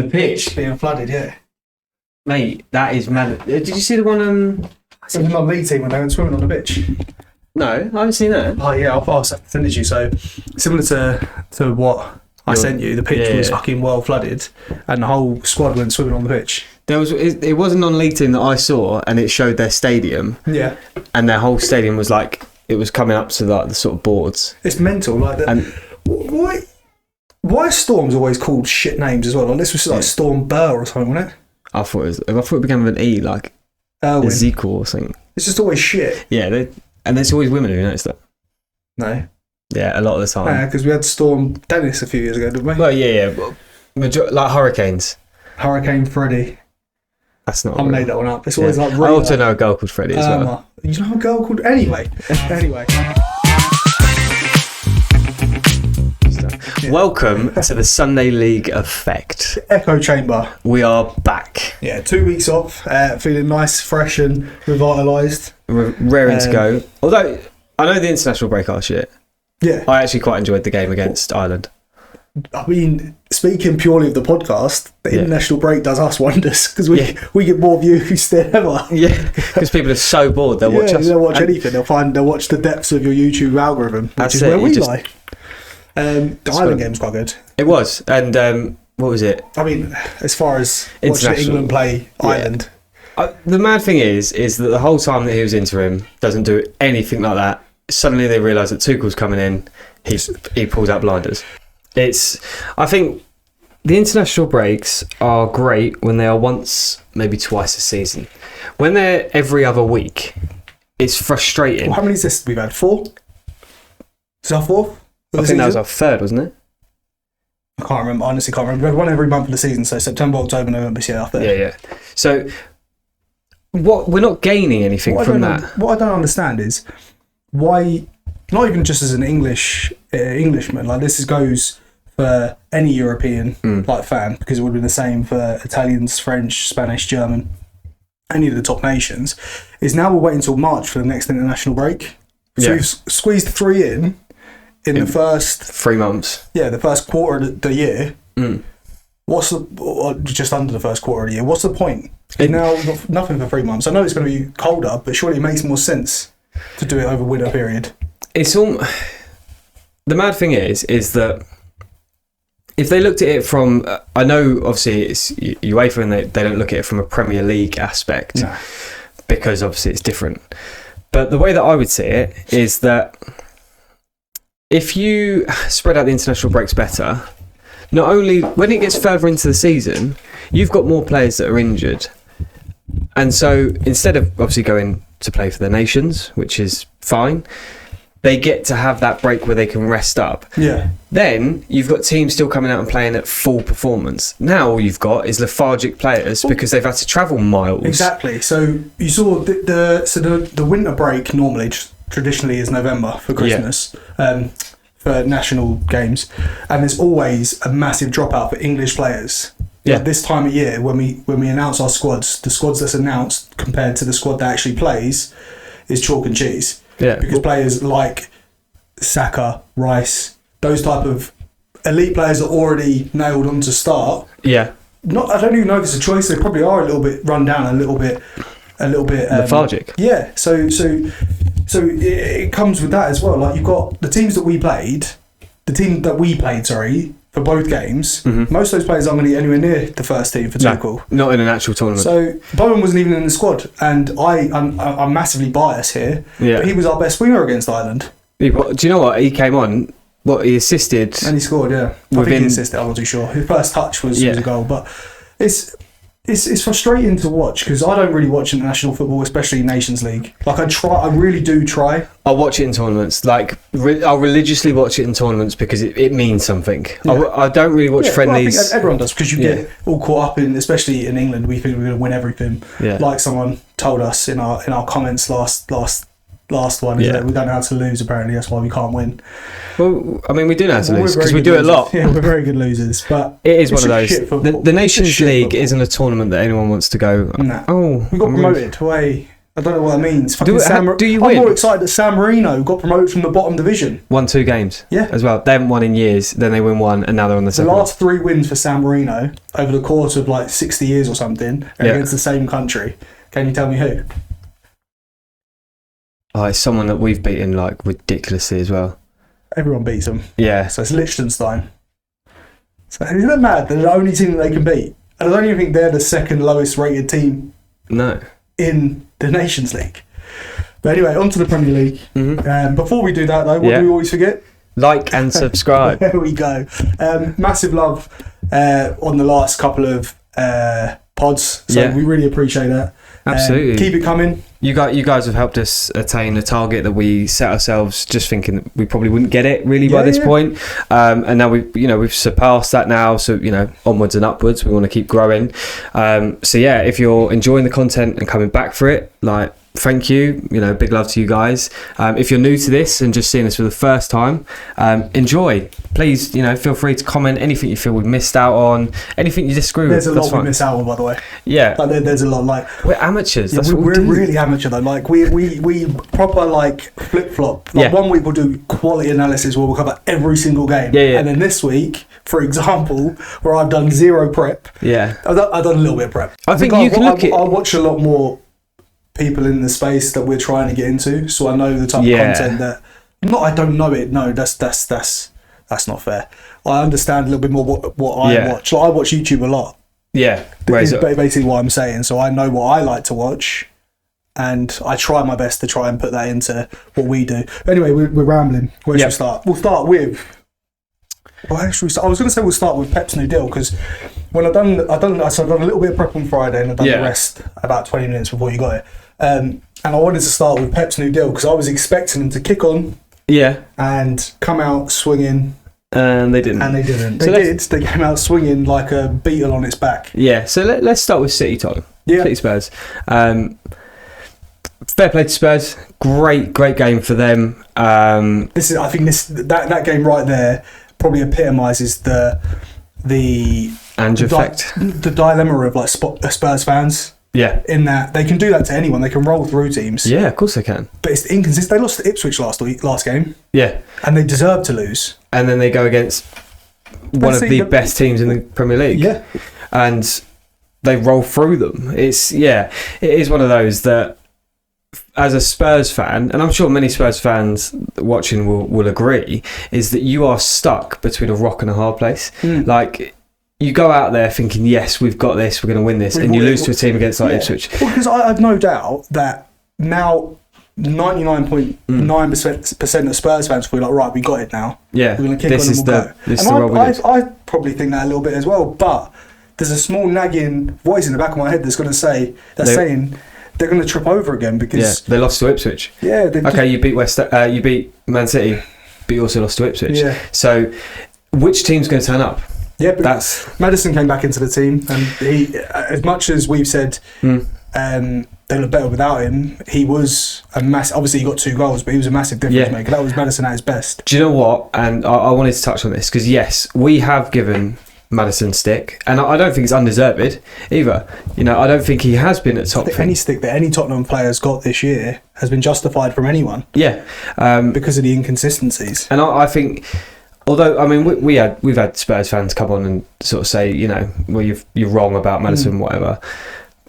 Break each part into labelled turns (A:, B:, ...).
A: The pitch
B: being flooded, yeah.
A: Mate, that is mad. Did you see the one?
B: It was not league team when they went swimming on the beach.
A: No, I haven't seen that.
B: Oh yeah, I'll send it to you. So similar to what I sent you, the pitch was fucking well flooded, and the whole squad went swimming on the pitch.
A: It wasn't on league team that I saw, and it showed their stadium.
B: Yeah,
A: and their whole stadium was like it was coming up to like the sort of boards.
B: It's mental, like that. And why are Storms always called shit names as well? Like this was like Storm Burr or something, wasn't it?
A: I thought it began with an E, like Ezekiel or something.
B: It's just always shit.
A: Yeah, and there's always women who notice that.
B: No.
A: Yeah, a lot of the time.
B: Yeah, because we had Storm Dennis a few years ago, didn't we?
A: Well, yeah. Like hurricanes.
B: Hurricane Freddy.
A: That's not.
B: I made that one up. It's always like.
A: I also know a girl called Freddie as well.
B: You know a girl called anyway.
A: Welcome to the Sunday League effect.
B: Echo Chamber.
A: We are back.
B: Yeah, 2 weeks off, feeling nice, fresh and revitalised.
A: Raring to go. Although, I know the international break are shit.
B: Yeah.
A: I actually quite enjoyed the game against Ireland.
B: I mean, speaking purely of the podcast, the international break does us wonders because we get more views than ever.
A: Yeah, because people are so bored, they'll watch us.
B: They'll watch anything. They'll watch the depths of your YouTube algorithm, which is where we lie. The Ireland game was quite good.
A: It was, and what was it?
B: I mean, as far as watching England play Ireland.
A: The mad thing is that the whole time that he was interim, doesn't do anything like that. Suddenly they realise that Tuchel's coming in, he pulls out blinders. I think the international breaks are great when they are once, maybe twice a season. When they're every other week, it's frustrating.
B: Well, how many assists we've had? 4? Is that 4th?
A: I think that was our 3rd, wasn't it?
B: I can't remember. Honestly, can't remember. We had one every month of the season, so September, October, November, our 3rd.
A: Yeah. So, we're not gaining anything from that.
B: What I don't understand is why, not even just as an Englishman, like this goes for any European like fan, because it would be the same for Italians, French, Spanish, German, any of the top nations, is now we're waiting until March for the next international break. So we've squeezed 3 in the first
A: 3 months.
B: Yeah, the first quarter of the year. What's just under the first quarter of the year? What's the point? Now we've got nothing for 3 months. I know it's going to be colder, but surely it makes more sense to do it over winter period.
A: It's all. The mad thing is that if they looked at it from, I know obviously it's UEFA and they don't look at it from a Premier League aspect, because obviously it's different. But the way that I would see it is that if you spread out the international breaks better, not only when it gets further into the season, you've got more players that are injured. And so instead of obviously going to play for the nations, which is fine, they get to have that break where they can rest up. Yeah. Then you've got teams still coming out and playing at full performance. Now all you've got is lethargic players because they've had to travel miles.
B: Exactly. So you saw the winter break normally traditionally is November for Christmas. For national games, and there's always a massive dropout for English players. Like this time of year, when we announce our squads, the squads that's announced compared to the squad that actually plays is chalk and cheese. Yeah, because players like Saka, Rice, those type of elite players are already nailed on to start. Yeah, I don't even know if it's a choice. They probably are a little bit run down, a little bit
A: lethargic.
B: Yeah, so it comes with that as well. Like you've got the team that we played, for both games. Most of those players aren't going to get anywhere near the first team for Tuchel.
A: Not in an actual tournament.
B: So Bowen wasn't even in the squad, and I'm massively biased here. Yeah. But he was our best winger against Ireland.
A: Do you know what? He came on. He assisted
B: and he scored. Yeah, I think he assisted. I'm not too sure. His first touch was a goal, but It's frustrating to watch because I don't really watch international football, especially Nations League. Like I really do try.
A: I'll watch it in tournaments. Like I'll religiously watch it in tournaments because it means something. Yeah. I don't really watch friendlies.
B: Well, I think everyone does because you get all caught up in, especially in England. We think we're going to win everything. Yeah. Like someone told us in our comments last one, is that we don't know how to lose. Apparently, that's why we can't win.
A: Well, I mean, we do know how to lose because we do it a lot.
B: Yeah, we're very good losers, but
A: it is one of those. The Nations League isn't a tournament that anyone wants to go.
B: Nah. Oh, we got promoted. Way I don't know what that means.
A: Do you win?
B: I'm more excited that San Marino got promoted from the bottom division.
A: Won 2 games.
B: Yeah.
A: As well. They haven't won in years. Then they win 1, and now they're on the second.
B: The last 3 wins for San Marino over the course of like 60 years or something against the same country. Can you tell me who?
A: Oh, it's someone that we've beaten like ridiculously as well.
B: Everyone beats them.
A: Yeah.
B: So it's Liechtenstein. So isn't that mad? They're the only team that they can beat. And I don't even think they're the second lowest rated team.
A: No.
B: In the Nations League. But anyway, on to the Premier League. Before we do that though, what do we always forget?
A: Like and subscribe.
B: There we go. Massive love on the last couple of pods. So we really appreciate that.
A: Absolutely.
B: Keep it coming.
A: You guys have helped us attain a target that we set ourselves, just thinking that we probably wouldn't get it really by this point. And now we've surpassed that now. So onwards and upwards. We want to keep growing. So yeah, if you're enjoying the content and coming back for it, like, thank you. Big love to you guys. If you're new to this and just seeing us for the first time, enjoy. Please, feel free to comment anything you feel we've missed out on, anything you disagree with.
B: There's a lot we miss out on, by the way.
A: Yeah,
B: like there's a lot. Like,
A: we're amateurs.
B: Yeah,
A: that's what
B: we're
A: we do.
B: Really amateur though. Like we proper like flip flop. Like 1 week we'll do quality analysis where we'll cover every single game.
A: Yeah.
B: And then this week, for example, where I've done 0 prep.
A: Yeah.
B: I've done a little bit of prep.
A: I think you can look at.
B: I watch a lot more people in the space that we're trying to get into, so I know the type of content that. Not I don't know it. No, that's not fair. I understand a little bit more what I watch. Like, I watch YouTube a lot.
A: Yeah,
B: is basically what I'm saying. So I know what I like to watch, and I try my best to try and put that into what we do. But anyway, we're rambling. Where should we start? We'll start with. Well, should we start? I was going to say we'll start with Pep's new deal, because when I've done a little bit of prep on Friday and I've done the rest about 20 minutes before you got it. And I wanted to start with Pep's new deal because I was expecting him to kick on, and come out swinging. And they didn't. They came out swinging like a beetle on its back. Yeah. So let's start with City, Tottenham. Yeah. City Spurs. Fair play to Spurs. Great game for them. I think that game right there probably epitomises the
A: Ange effect.
B: The dilemma of like Spurs fans. Yeah. In that they can do that to anyone. They can roll through teams. Yeah, of course they can. But it's inconsistent. They lost to Ipswich last game. Yeah. And they deserve to lose. And then they go against one of the best teams in the Premier League. Yeah. And they roll through them. It is one of those that, as a Spurs fan, and I'm sure many Spurs fans watching will agree, is that you are stuck between a rock and a hard place. Like, you go out there thinking, yes, we've got this, we're going to win this, and you lose to a team against Ipswich. Well, because I have no doubt that now 99.9% of Spurs fans will be like, right, we got it now. Yeah, we're going to kick on and we'll go. I probably think that a little bit as well, but there's a small nagging voice in the back of my head that's going to say, saying they're going to trip over again because they lost to Ipswich. Yeah. Okay, you beat you beat Man City, but you also lost to Ipswich. Yeah. So, which team's going to turn up? Yeah, but Maddison came back into the team, and he, as much as we've said, they look better without him. He was a massive. Obviously, he got 2 goals, but he was a massive difference maker. That was Maddison at his best. Do you know what? And I wanted to touch on this because yes, we have given Maddison stick, and I don't think it's undeserved either. I don't think he has been at top. I think any stick that any Tottenham player's got this year has been justified from anyone. Yeah, because of the inconsistencies. And I think. Although, I mean, we've had Spurs fans come on and sort of say, well, you're wrong about Maddison, whatever.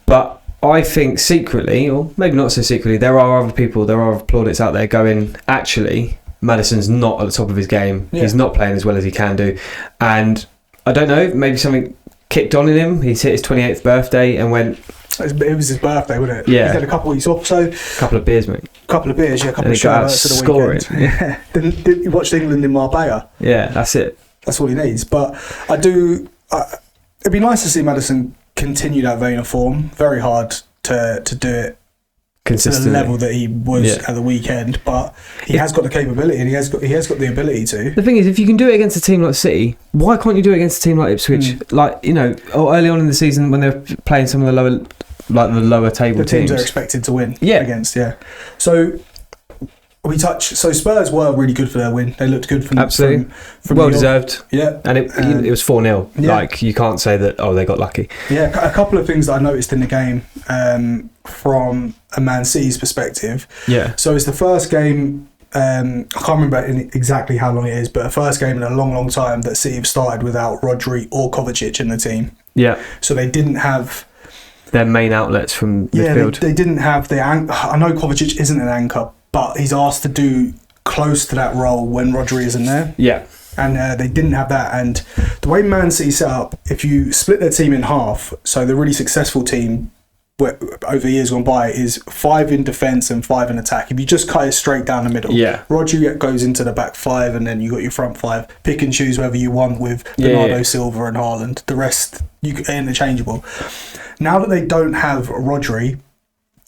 B: But I think secretly, or maybe not so secretly, there are other plaudits out there going, actually, Maddison's not at the top of his game. Yeah. He's not playing as well as he can do. And I don't know, maybe something kicked on in him. He's hit his 28th birthday and went... It was his birthday, wasn't it? Yeah. He had a couple of weeks off, so... Couple of beers, mate. Couple of beers, yeah. A couple of showers at the weekend. Yeah. Then he watched England in Marbella. Yeah, that's it. That's all he needs. But I do... it'd be nice to see Maddison continue that vein of form. Very hard to do it consistently to the level that he was at the weekend, but he has got the capability and he has got the ability to. The thing is, if you can do it against a team like City, why can't you do it against a team like Ipswich? Like, or early on in the season when they're playing some of the lower, like the lower table teams. The teams are expected to win against, So, So Spurs were really good for their win. They looked good from
A: absolutely
B: from
A: well deserved.
B: Yeah,
A: and it was 4-0.
B: Yeah.
A: Like you can't say that. Oh, they got lucky.
B: Yeah, a couple of things that I noticed in the game from a Man City's perspective.
A: Yeah.
B: So it's the first game. I can't remember exactly how long it is, but the first game in a long, long time that City have started without Rodri or Kovacic in the team.
A: Yeah.
B: So they didn't have
A: their main outlets from midfield.
B: They didn't have the anchor. I know Kovacic isn't an anchor, but he's asked to do close to that role when Rodri isn't there.
A: Yeah.
B: And they didn't have that. And the way Man City set up, if you split their team in half, so the really successful team over years gone by is 5 in defence and 5 in attack. If you just cut it straight down the middle, Rodri goes into the back 5 and then you got your front 5. Pick and choose whoever you want with Bernardo Silva and Haaland. The rest, interchangeable. Now that they don't have Rodri,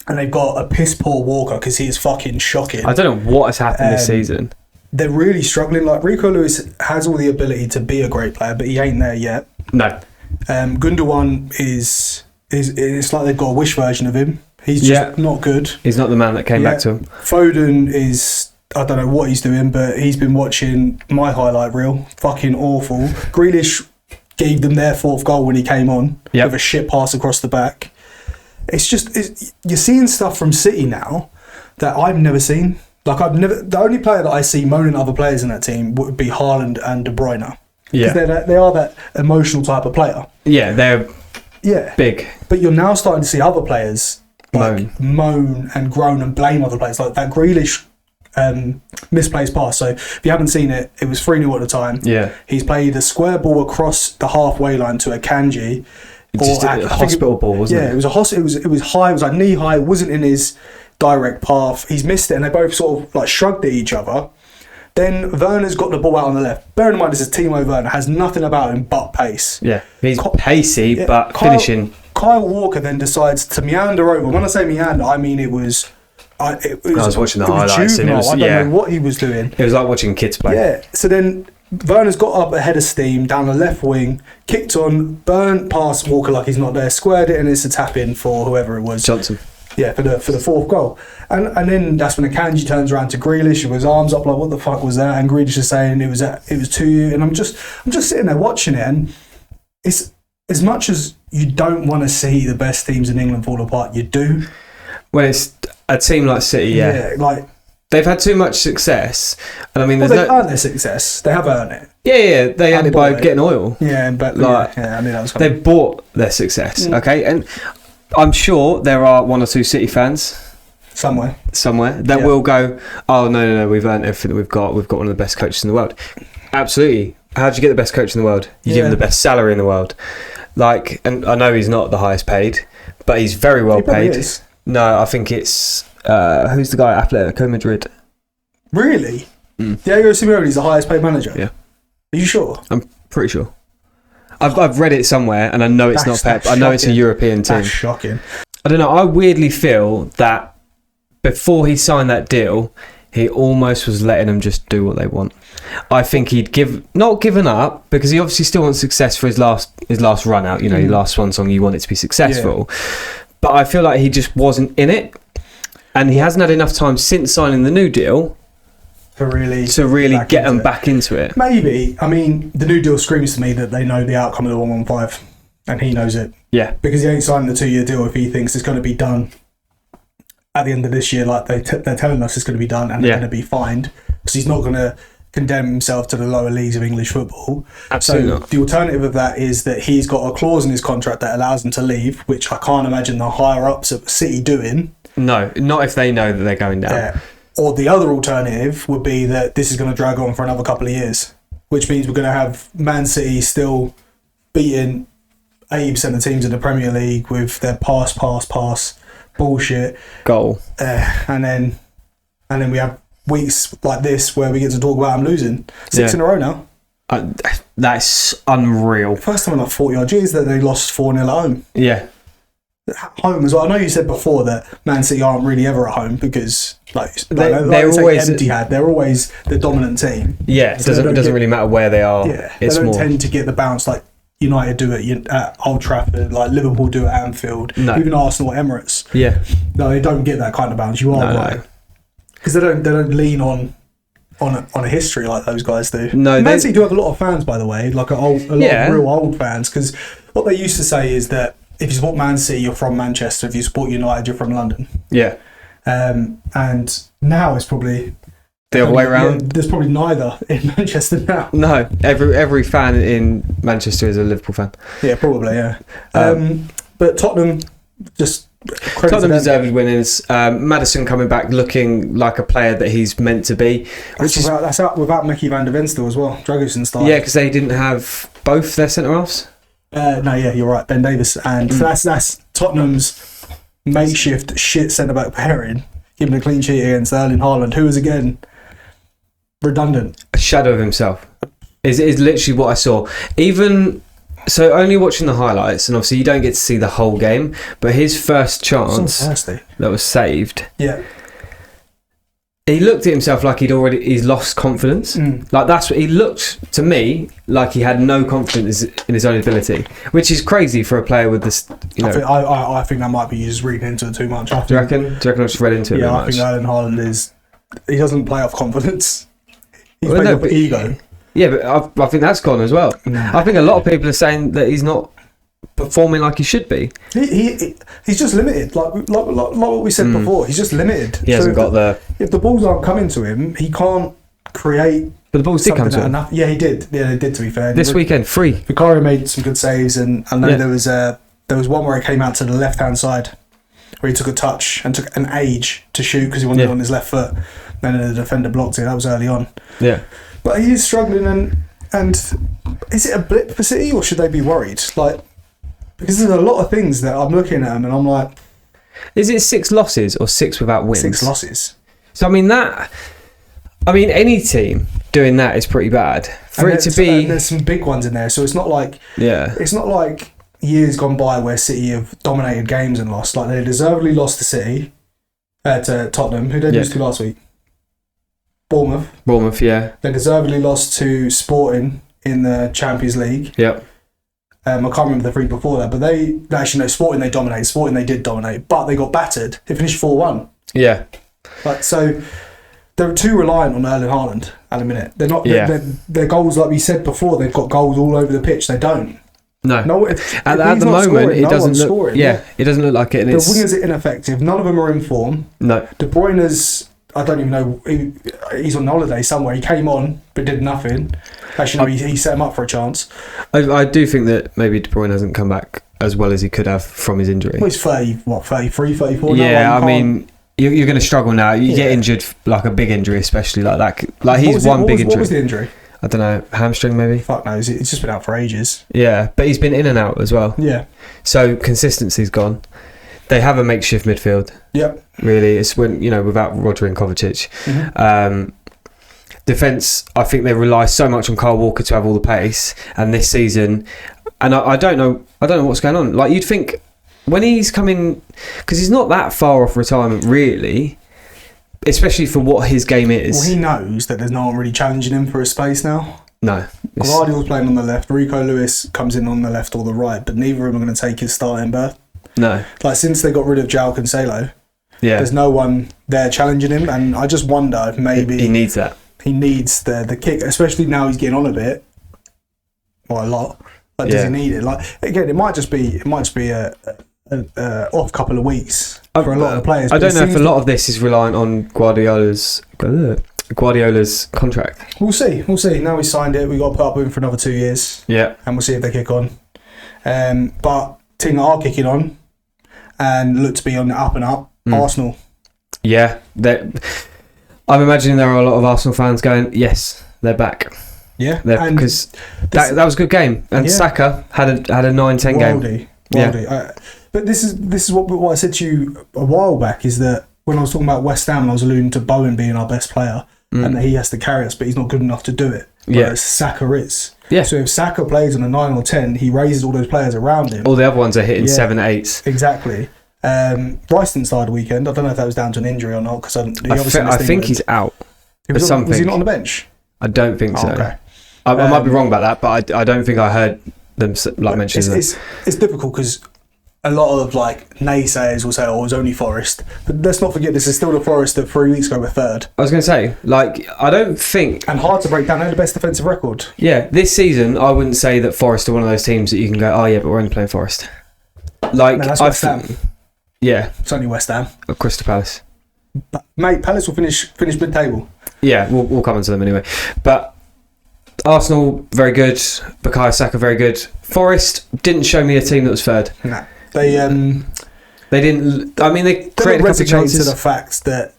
B: and they've got a piss poor Walker because he is fucking shocking.
A: I don't know what has happened this season.
B: They're really struggling. Like Rico Lewis has all the ability to be a great player, but he ain't there yet.
A: No.
B: Gundogan is it's like they've got a wish version of him. He's just not good.
A: He's not the man that came back to him.
B: Foden is, I don't know what he's doing, but he's been watching my highlight reel. Fucking awful. Grealish gave them their 4th goal when he came on with a shit pass across the back. It's just you're seeing stuff from City now that I've never seen. Like the only player that I see moaning at other players in that team would be Haaland and De Bruyne. Yeah, because they are that emotional type of player.
A: Yeah, they're big.
B: But you're now starting to see other players moan and groan and blame other players. Like that Grealish misplaced pass. So if you haven't seen it, it was 3-0 at the time. Yeah, he's played a square ball across the halfway line to a Kanji.
A: Just a hospital ball, wasn't it?
B: Yeah, it was it was high. It was like knee high. It wasn't in his direct path. He's missed it, and they both sort of like shrugged at each other. Then Werner's got the ball out on the left. Bearing in mind, this is Timo Werner, has nothing about him but pace.
A: Yeah, he's pacey, but finishing.
B: Kyle Walker then decides to meander over. When I say meander, I mean it was. I
A: was watching the highlights, and
B: I don't know what he was doing.
A: It was like watching kids play.
B: Yeah. So then Werner's got up ahead of steam down the left wing, kicked on, burnt past Walker like he's not there, squared it, and it's a tap in for whoever it was.
A: Johnson.
B: Yeah, for the 4th goal. And then that's when Akanji turns around to Grealish with his arms up like, what the fuck was that? And Grealish is saying it was to you. And I'm just sitting there watching it, and it's as much as you don't want to see the best teams in England fall apart, you do.
A: When it's a team like City,
B: like
A: they've had too much success, and I mean,
B: they've earned their success. They have earned it.
A: Yeah, they earned it by getting oil.
B: Yeah, but I mean, that was
A: they bought their success. Okay, and I'm sure there are 1 or 2 City fans somewhere that will go, oh no, we've earned everything that we've got one of the best coaches in the world. Absolutely. How do you get the best coach in the world? You give him the best salary in the world. Like, and I know he's not the highest paid, but he's very well paid.
B: Is.
A: No, I think it's who's the guy at Atletico Madrid?
B: Really? Diego Simeone's the highest paid manager?
A: Yeah.
B: Are you sure?
A: I'm pretty sure. I've read it somewhere, and I know it's not Pep. I know it's a European team.
B: That's shocking.
A: I don't know. I weirdly feel that before he signed that deal, he almost was letting them just do what they want. I think he'd not given up, because he obviously still wants success for his last run out. You know, your last swan song, you want it to be successful. Yeah. But I feel like he just wasn't in it, and he hasn't had enough time since signing the new deal to really get them back into it.
B: Maybe. I mean, the new deal screams to me that they know the outcome of the 115, and he knows it.
A: Yeah.
B: Because he ain't signing the 2-year deal if he thinks it's going to be done at the end of this year, like they're telling us it's going to be done, and they're going to be fined, because he's not going to condemn himself to the lower leagues of English football.
A: Absolutely
B: so
A: not.
B: The alternative of that is that he's got a clause in his contract that allows him to leave, which I can't imagine the higher ups at City doing.
A: No, not if they know that they're going down.
B: Yeah. Or the other alternative would be that this is going to drag on for another couple of years, which means we're going to have Man City still beating 80% of teams in the Premier League with their pass bullshit
A: goal,
B: and then we have weeks like this where we get to talk about them losing 6 in a row now.
A: That's unreal.
B: First time in like 40 odd years that they lost 4-0 at home.
A: Yeah.
B: Home as well. I know you said before that Man City aren't really ever at home, because
A: they're always
B: Etihad. They're always the dominant team.
A: Yeah, it doesn't really matter where they are.
B: Yeah, they don't tend to get the bounce like United do at Old Trafford, like Liverpool do at Anfield, even Arsenal at Emirates.
A: Yeah.
B: No, they don't get that kind of bounce. You are right. because they don't lean on a history like those guys do.
A: No,
B: Man City do have a lot of fans, by the way, like a lot of real old fans. Because what they used to say is that if you support Man City, you're from Manchester. If you support United, you're from London.
A: Yeah.
B: And now it's probably
A: the other way around.
B: Yeah, there's probably neither in Manchester now.
A: No, every fan in Manchester is a Liverpool fan.
B: Yeah, probably. Yeah. But Tottenham just.
A: Tottenham deserved winners. Maddison coming back looking like a player that he's meant to be.
B: That's out without Mickey van der Ven still as well. Dragusin started.
A: Yeah, because they didn't have both their centre halves.
B: No, yeah, you're right. Ben Davies, and that's Tottenham's makeshift shit centre back pairing, giving a clean sheet against Erling Haaland, who is again redundant.
A: A shadow of himself is literally what I saw. Even. So only watching the highlights, and obviously you don't get to see the whole game, but his first chance that was saved, he looked at himself like he's lost confidence. Like that's what he looked to me like. He had no confidence in his own ability, which is crazy for a player with this.
B: I think that might be just reading into it too much.
A: Do you reckon? I just read into it?
B: Yeah, I think Erling Haaland he doesn't play off confidence. He's playing off ego.
A: Yeah, but I think that's gone as well. I think a lot of people are saying that he's not performing like he should be.
B: He's just limited, like what we said before. He's just limited.
A: He hasn't got
B: if the balls aren't coming to him, he can't create.
A: But the balls did come to him.
B: Yeah, he did. Yeah, they did. To be fair,
A: this weekend, free.
B: Vicario made some good saves, and I know there was one where he came out to the left hand side, where he took a touch and took an age to shoot because he wanted it on his left foot. Then the defender blocked it. That was early on.
A: Yeah.
B: But he is struggling, and is it a blip for City, or should they be worried? Like, because there's a lot of things that I'm looking at them, and I'm like,
A: is it 6 losses or 6 without wins?
B: 6 losses.
A: So any team doing that is pretty bad. For it to be,
B: there's some big ones in there, so it's not like it's not like years gone by where City have dominated games and lost. Like they deservedly lost to City, to Tottenham, who they lose to last week. Bournemouth, yeah. They deservedly lost to Sporting in the Champions League.
A: Yep.
B: I can't remember the 3 before that, but Sporting they dominated. Sporting they did dominate, but they got battered. They finished 4-1.
A: Yeah.
B: Like so, they're too reliant on Erling Haaland at the minute. They're not.
A: Yeah.
B: Their goals, like we said before, they've got goals all over the pitch. They don't. No.
A: At the moment, it doesn't look.
B: Scoring,
A: it doesn't look like it. And
B: the wingers are ineffective. None of them are in form.
A: No.
B: De Bruyne's. I don't even know. He's on holiday somewhere. He came on but did nothing. Actually, no, he set him up for a chance.
A: I do think that maybe De Bruyne hasn't come back as well as he could have from his injury.
B: Well, he's 33, 34
A: now.
B: Yeah,
A: I mean, you're going to struggle now. You get injured, like a big injury, especially like that. Like he's big injury.
B: What was the injury?
A: I don't know, hamstring maybe?
B: Fuck knows. It's just been out for ages.
A: Yeah, but he's been in and out as well.
B: Yeah.
A: So consistency's gone. They have a makeshift midfield.
B: Yep.
A: Really, it's when without Rodri and Kovacic. Mm-hmm. Defence, I think they rely so much on Kyle Walker to have all the pace, and this season, and I don't know what's going on. Like you'd think when he's coming, because he's not that far off retirement, really, especially for what his game is.
B: Well, he knows that there's no one really challenging him for a space now.
A: No.
B: Guardiola's playing on the left. Rico Lewis comes in on the left or the right, but neither of them are going to take his starting berth.
A: No.
B: Like since they got rid of João Cancelo, there's no one there challenging him, and I just wonder if maybe
A: he needs that.
B: He needs the kick, especially now he's getting on a bit, or a lot. Like, does he need it? Like again, it might just be a off couple of weeks for a lot of players.
A: I don't know if a lot of this is reliant on Guardiola's contract.
B: We'll see. Now we signed it. We got to put up with him for another 2 years.
A: Yeah,
B: and we'll see if they kick on. But team that are kicking on and look to be on the up and up. Arsenal.
A: Yeah, I'm imagining there are a lot of Arsenal fans going, yes, they're back.
B: Yeah,
A: because that was a good game, and Saka had a 9-10 game.
B: Worldie. But this is what I said to you a while back, is that when I was talking about West Ham, I was alluding to Bowen being our best player, and that he has to carry us, but he's not good enough to do it. Whereas Saka is. Yeah. So if Saka plays on a 9 or 10, he raises all those players around him.
A: All the other ones are hitting 7, 8s.
B: Exactly. Rice didn't start the weekend. I don't know if that was down to an injury or not, because
A: I think he's out.
B: Was he not on the bench?
A: I don't think so.
B: Okay.
A: I might be wrong about that, but I don't think I heard them mention that.
B: It's difficult because a lot of like naysayers will say, "Oh, it was only Forest," but let's not forget this is still the Forest that 3 weeks ago were third.
A: I was going to say, like, I don't think...
B: And hard to break down. They had the best defensive record.
A: Yeah, this season, I wouldn't say that Forest are one of those teams that you can go, oh yeah, but we're only playing Forest. Like,
B: No, that's West Ham.
A: Yeah.
B: It's only West Ham.
A: Or Crystal Palace.
B: But, mate, Palace will finish mid-table.
A: Yeah, we'll come on to them anyway. But Arsenal, very good. Bukayo Saka, very good. Forest didn't show me a team that was third.
B: No. They
A: didn't... I mean, they created a couple of
B: resignated
A: chances.
B: to the fact that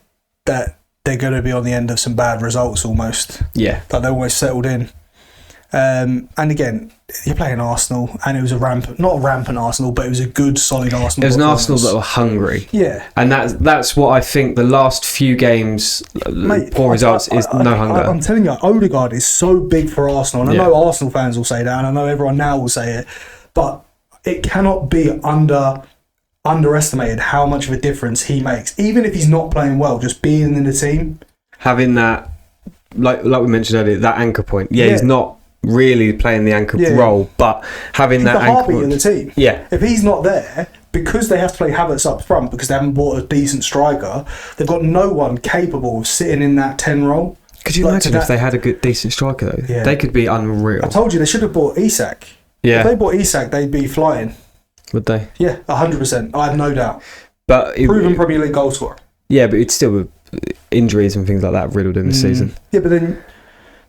B: they're going to be on the end of some bad results almost.
A: Yeah.
B: Like they're almost settled in. And again, you're playing Arsenal, and it was not a rampant Arsenal, but it was a good, solid Arsenal.
A: It was an Arsenal that were hungry.
B: Yeah.
A: And that's what I think the last few games,
B: Mate,
A: poor results, is no hunger.
B: I'm telling you, Odegaard is so big for Arsenal. And I know Arsenal fans will say that, and I know everyone now will say it, but it cannot be underestimated how much of a difference he makes. Even if he's not playing well, just being in the team.
A: Having that, like we mentioned earlier, that anchor point. Yeah, he's not really playing the anchor role, but having
B: he's
A: that
B: the
A: anchor
B: heartbeat
A: point.
B: of the team.
A: Yeah.
B: If he's not there, because they have to play Havertz up front because they haven't bought a decent striker, they've got no one capable of sitting in that 10 role.
A: Could you imagine if they had a good, decent striker though?
B: Yeah.
A: They could be unreal.
B: I told you they should have bought Isak.
A: Yeah.
B: If they bought Isak, they'd be flying.
A: Would they?
B: Yeah, 100%. I have no doubt.
A: But
B: Proven Premier League goal scorer.
A: Yeah, but it's still injuries and things like that riddled him this season.
B: Yeah, but then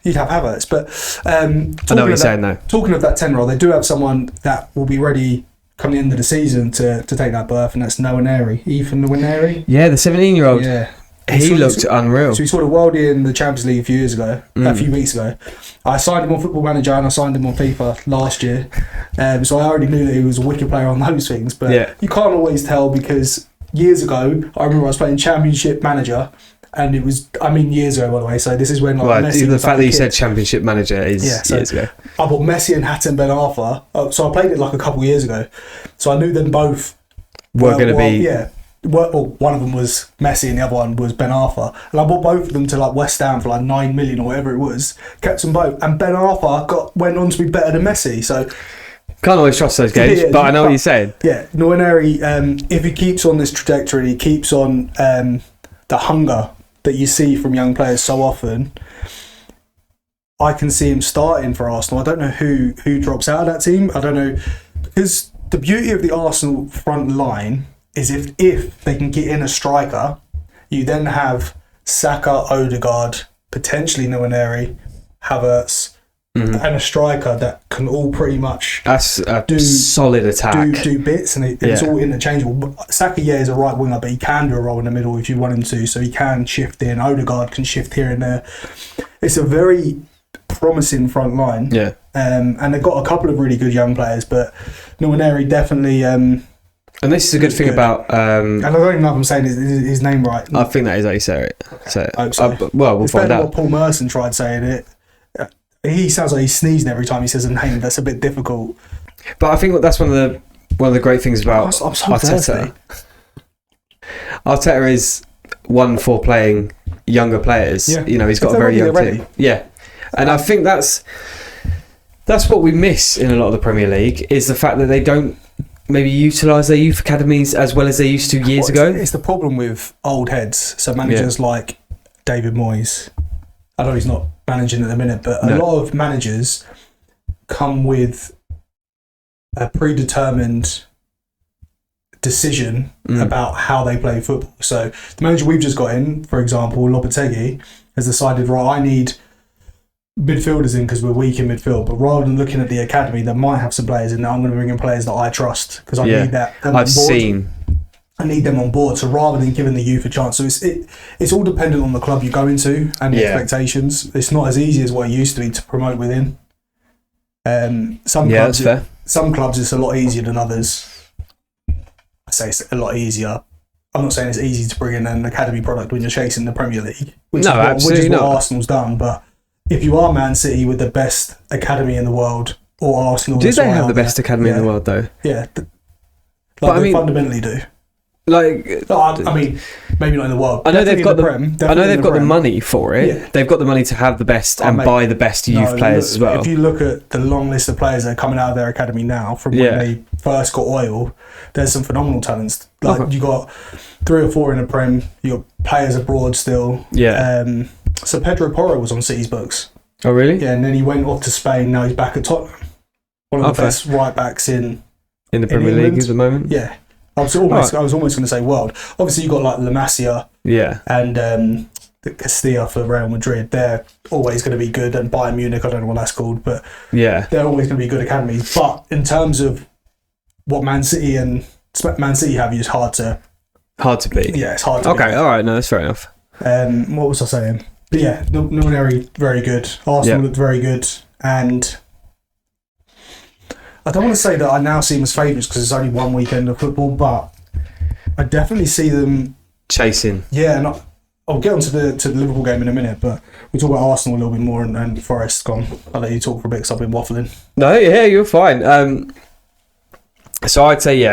B: you'd have Havertz. But
A: I know what you're saying though.
B: Talking of that 10 role, they do have someone that will be ready come the end of the season to take that berth, and that's Nwaneri. Ethan Nwaneri.
A: Yeah, the 17-year-old.
B: Yeah.
A: He looked unreal.
B: So he scored a worldie in the Champions League a few weeks ago. I signed him on Football Manager and I signed him on FIFA last year. So I already knew that he was a wicked player on those things. But you can't always tell because years ago, I remember I was playing Championship Manager, and it was, years ago by the way, so this is when Messi
A: the fact that you said Championship Manager is years ago. I
B: bought Messi and Hatem Ben Arfa. So I played it like a couple of years ago. So I knew them both
A: were going to be...
B: Yeah. Well, one of them was Messi and the other one was Ben Arfa, and I bought both of them to like West Ham for like 9 million or whatever it was. Kept them both, and Ben Arfa went on to be better than Messi. So
A: can't always trust those games, but I know what you're saying.
B: Yeah, Nwaneri, if he keeps on this trajectory, he keeps on the hunger that you see from young players so often. I can see him starting for Arsenal. I don't know who drops out of that team. I don't know, because the beauty of the Arsenal front line is if they can get in a striker, you then have Saka, Odegaard, potentially Nwaneri, Havertz, and a striker that can all pretty much
A: that's a solid attack.
B: Do bits, and it's all interchangeable. Saka, is a right winger, but he can do a role in the middle if you want him to, so he can shift in. Odegaard can shift here and there. It's a very promising front line. Yeah. And they've got a couple of really good young players, but Nwaneri definitely...
A: and this is a good thing about...
B: and I don't even know if I'm saying his name right.
A: I think that is how you say it.
B: Well,
A: we'll find out.
B: What Paul Merson tried saying it. He sounds like he's sneezing every time he says a name. That's a bit difficult.
A: But I think that's one of the great things about Arteta. Arteta is one for playing younger players. Yeah. He's got a very young team. Yeah. And I think that's what we miss in a lot of the Premier League, is the fact that they don't maybe utilise their youth academies as well as they used to years ago.
B: It's the problem with old heads. So managers like David Moyes, I know he's not managing at the minute, but a lot of managers come with a predetermined decision about how they play football. So the manager we've just got in, for example, Lopetegui, has decided, right, I need midfielders in because we're weak in midfield, but rather than looking at the academy that might have some players in there, I'm going to bring in players that I trust because I need that. I need them on board. So rather than giving the youth a chance, so it's all dependent on the club you go into and the expectations. It's not as easy as what it used to be to promote within. Some clubs, that's fair. Some clubs it's a lot easier than others. I say it's a lot easier. I'm not saying it's easy to bring in an academy product when you're chasing the Premier League, which is what Arsenal's done. But if you are Man City with the best academy in the world, or Arsenal,
A: do they have the best academy in the world though?
B: Yeah, they fundamentally do.
A: Like,
B: No, I mean, maybe not in the world.
A: I know they've got the
B: Prem.
A: money for it.
B: Yeah.
A: They've got the money to have the best and
B: mate,
A: buy the best youth players as well.
B: If you look at the long list of players that are coming out of their academy now, from when they first got oil, there's some phenomenal talents. Like you got 3 or 4 in the Prem. You got players abroad still.
A: Yeah.
B: So Pedro Porro was on City's books.
A: Oh really?
B: Yeah, and then he went off to Spain. Now he's back at Tottenham. One of the best right backs in
A: the Premier League at the moment.
B: Yeah. I was almost going to say world. Obviously, you got like La Masia, and the Castilla for Real Madrid. They're always going to be good, and Bayern Munich. I don't know what that's called, but they're always going to be good academies. But in terms of what Man City have, is hard to
A: beat.
B: Yeah, it's hard to beat.
A: Okay, all right, no, that's fair enough.
B: What was I saying? But yeah, Norderi, very good. Arsenal looked very good, and I don't want to say that I now see them as favourites because it's only one weekend of football, but I definitely see them
A: chasing.
B: Yeah, and I'll get onto the Liverpool game in a minute, but we'll talk about Arsenal a little bit more and Forest gone. I'll let you talk for a bit because I've been waffling.
A: No, yeah, you're fine. So I'd say,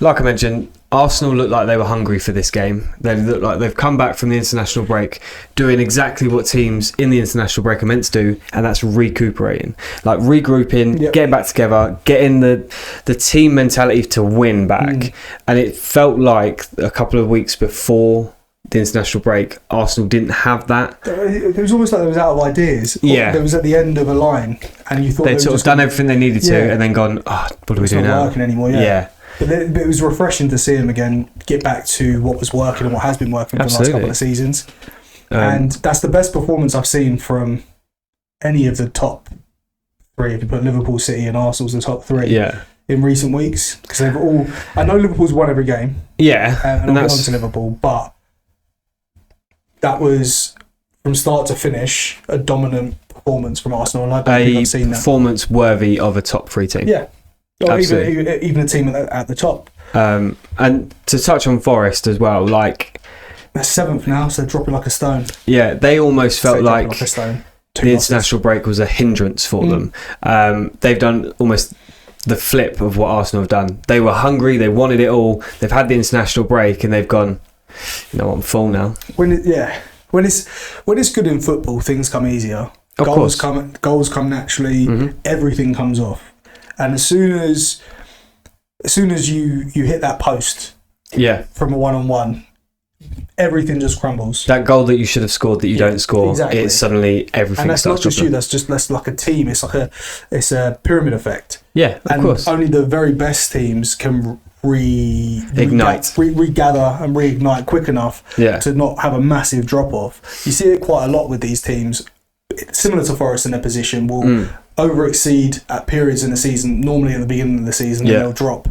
A: like I mentioned, Arsenal looked like they were hungry for this game. They look like they've come back from the international break doing exactly what teams in the international break are meant to do, and that's recuperating, like regrouping, getting back together, getting the team mentality to win back. And it felt like a couple of weeks before the international break, Arsenal didn't have that.
B: It was almost like they was out of ideas.
A: Yeah,
B: they was at the end of a line, and you thought
A: they'd sort of done everything they needed to, and then gone, what do we do now? It's
B: not working anymore. Yeah. But it was refreshing to see him again get back to what was working and what has been working for the last couple of seasons. And that's the best performance I've seen from any of the top 3. If you put Liverpool, City and Arsenal's the top 3 in recent weeks. Because they've all... I know Liverpool's won every game.
A: Yeah.
B: And I'll get on to Liverpool, but that was, from start to finish, a dominant performance from Arsenal. And I don't think I've seen that. A
A: performance worthy of a top 3 team.
B: Yeah. Or even a team at the top.
A: And to touch on Forest as well, like...
B: They're 7th now, so they're dropping like a stone.
A: Yeah, they almost felt like
B: the
A: international break was a hindrance for them. They've done almost the flip of what Arsenal have done. They were hungry, they wanted it all, they've had the international break, and they've gone, I'm full now.
B: When it's good in football, things come easier. Goals come naturally, everything comes off. And as soon as you hit that post, from a 1-on-1, everything just crumbles.
A: That goal that you should have scored that you don't score, it's suddenly everything. And that's not just you. That's like a team. It's a pyramid effect. Yeah, of course.
B: Only the very best teams can regather and reignite quick enough to not have a massive drop off. You see it quite a lot with these teams. Similar to Forest in their position, will over-exceed at periods in the season, normally at the beginning of the season, and they'll drop.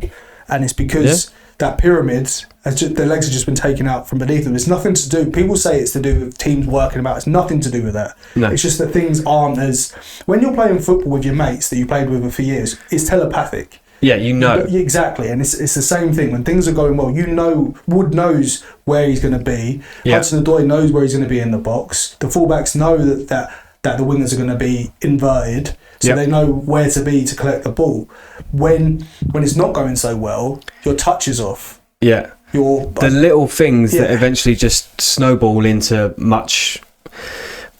B: And it's because that pyramid, the legs have just been taken out from beneath them. It's nothing to do, people say it's to do with teams working about, it's nothing to do with that. No. It's just that things aren't as, when you're playing football with your mates that you played with for years, it's telepathic.
A: Yeah, you know.
B: Exactly, and it's the same thing. When things are going well, Wood knows where he's going to be. Hudson-Odoi knows where he's going to be in the box. The fullbacks know that the wingers are going to be inverted, so they know where to be to collect the ball. When it's not going so well, your touch is off. Yeah. The little things that eventually just snowball into much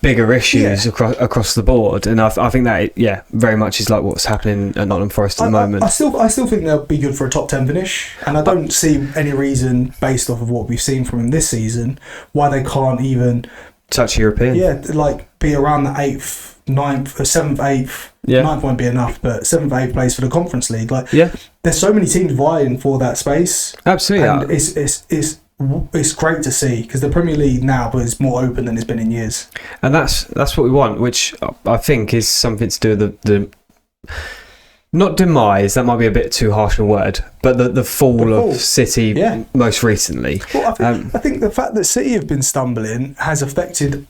B: bigger issues across the board, and I think that very much is like what's happening at Nottingham Forest at the moment. I still think they'll be good for a top 10 finish, and I don't see any reason, based off of what we've seen from them this season, why they can't even touch European. Yeah, like be around the 8th, 9th, 7th, 8th. 9th won't be enough, but 7th, 8th place for the Conference League. Like, there's so many teams vying for that space. Absolutely, and it's great to see, because the Premier League now is more open than it's been in years. And that's what we want, which I think is something to do with the not demise, that might be a bit too harsh a word, but the fall of City most recently. Well, I think the fact that City have been stumbling has affected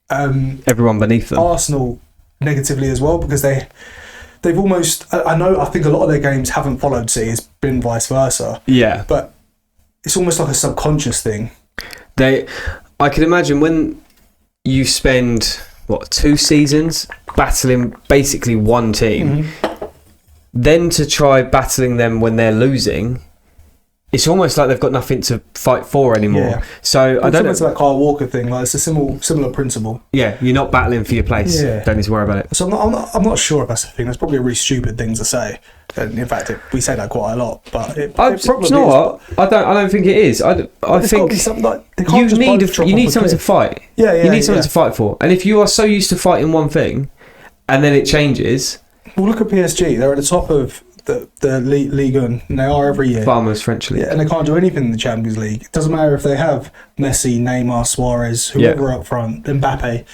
B: everyone beneath them. Arsenal negatively as well, because they've almost, I think a lot of their games haven't followed City, it's been vice versa. Yeah. But it's almost like a subconscious thing. I can imagine when you spend 2 seasons battling basically one team, then to try battling them when they're losing,
A: it's almost like they've got nothing to fight for anymore.
B: Yeah.
A: So I don't know.
B: It's that Kyle Walker thing. Like, it's a similar principle.
A: Yeah, you're not battling for your place.
B: Yeah.
A: Don't need to worry about it.
B: So I'm not sure if that's the thing. That's probably a really stupid thing to say. And in fact, we say that quite a lot. But it probably
A: you know what? I don't think it is. I think you need something to fight.
B: Yeah,
A: you need something to fight for. And if you are so used to fighting one thing, and then it changes.
B: Well, look at PSG. They're at the top of the Ligue 1, and they are every year.
A: Farmers French League.
B: Yeah, and they can't do anything in the Champions League. It doesn't matter if they have Messi, Neymar, Suarez, whoever up front, Mbappe.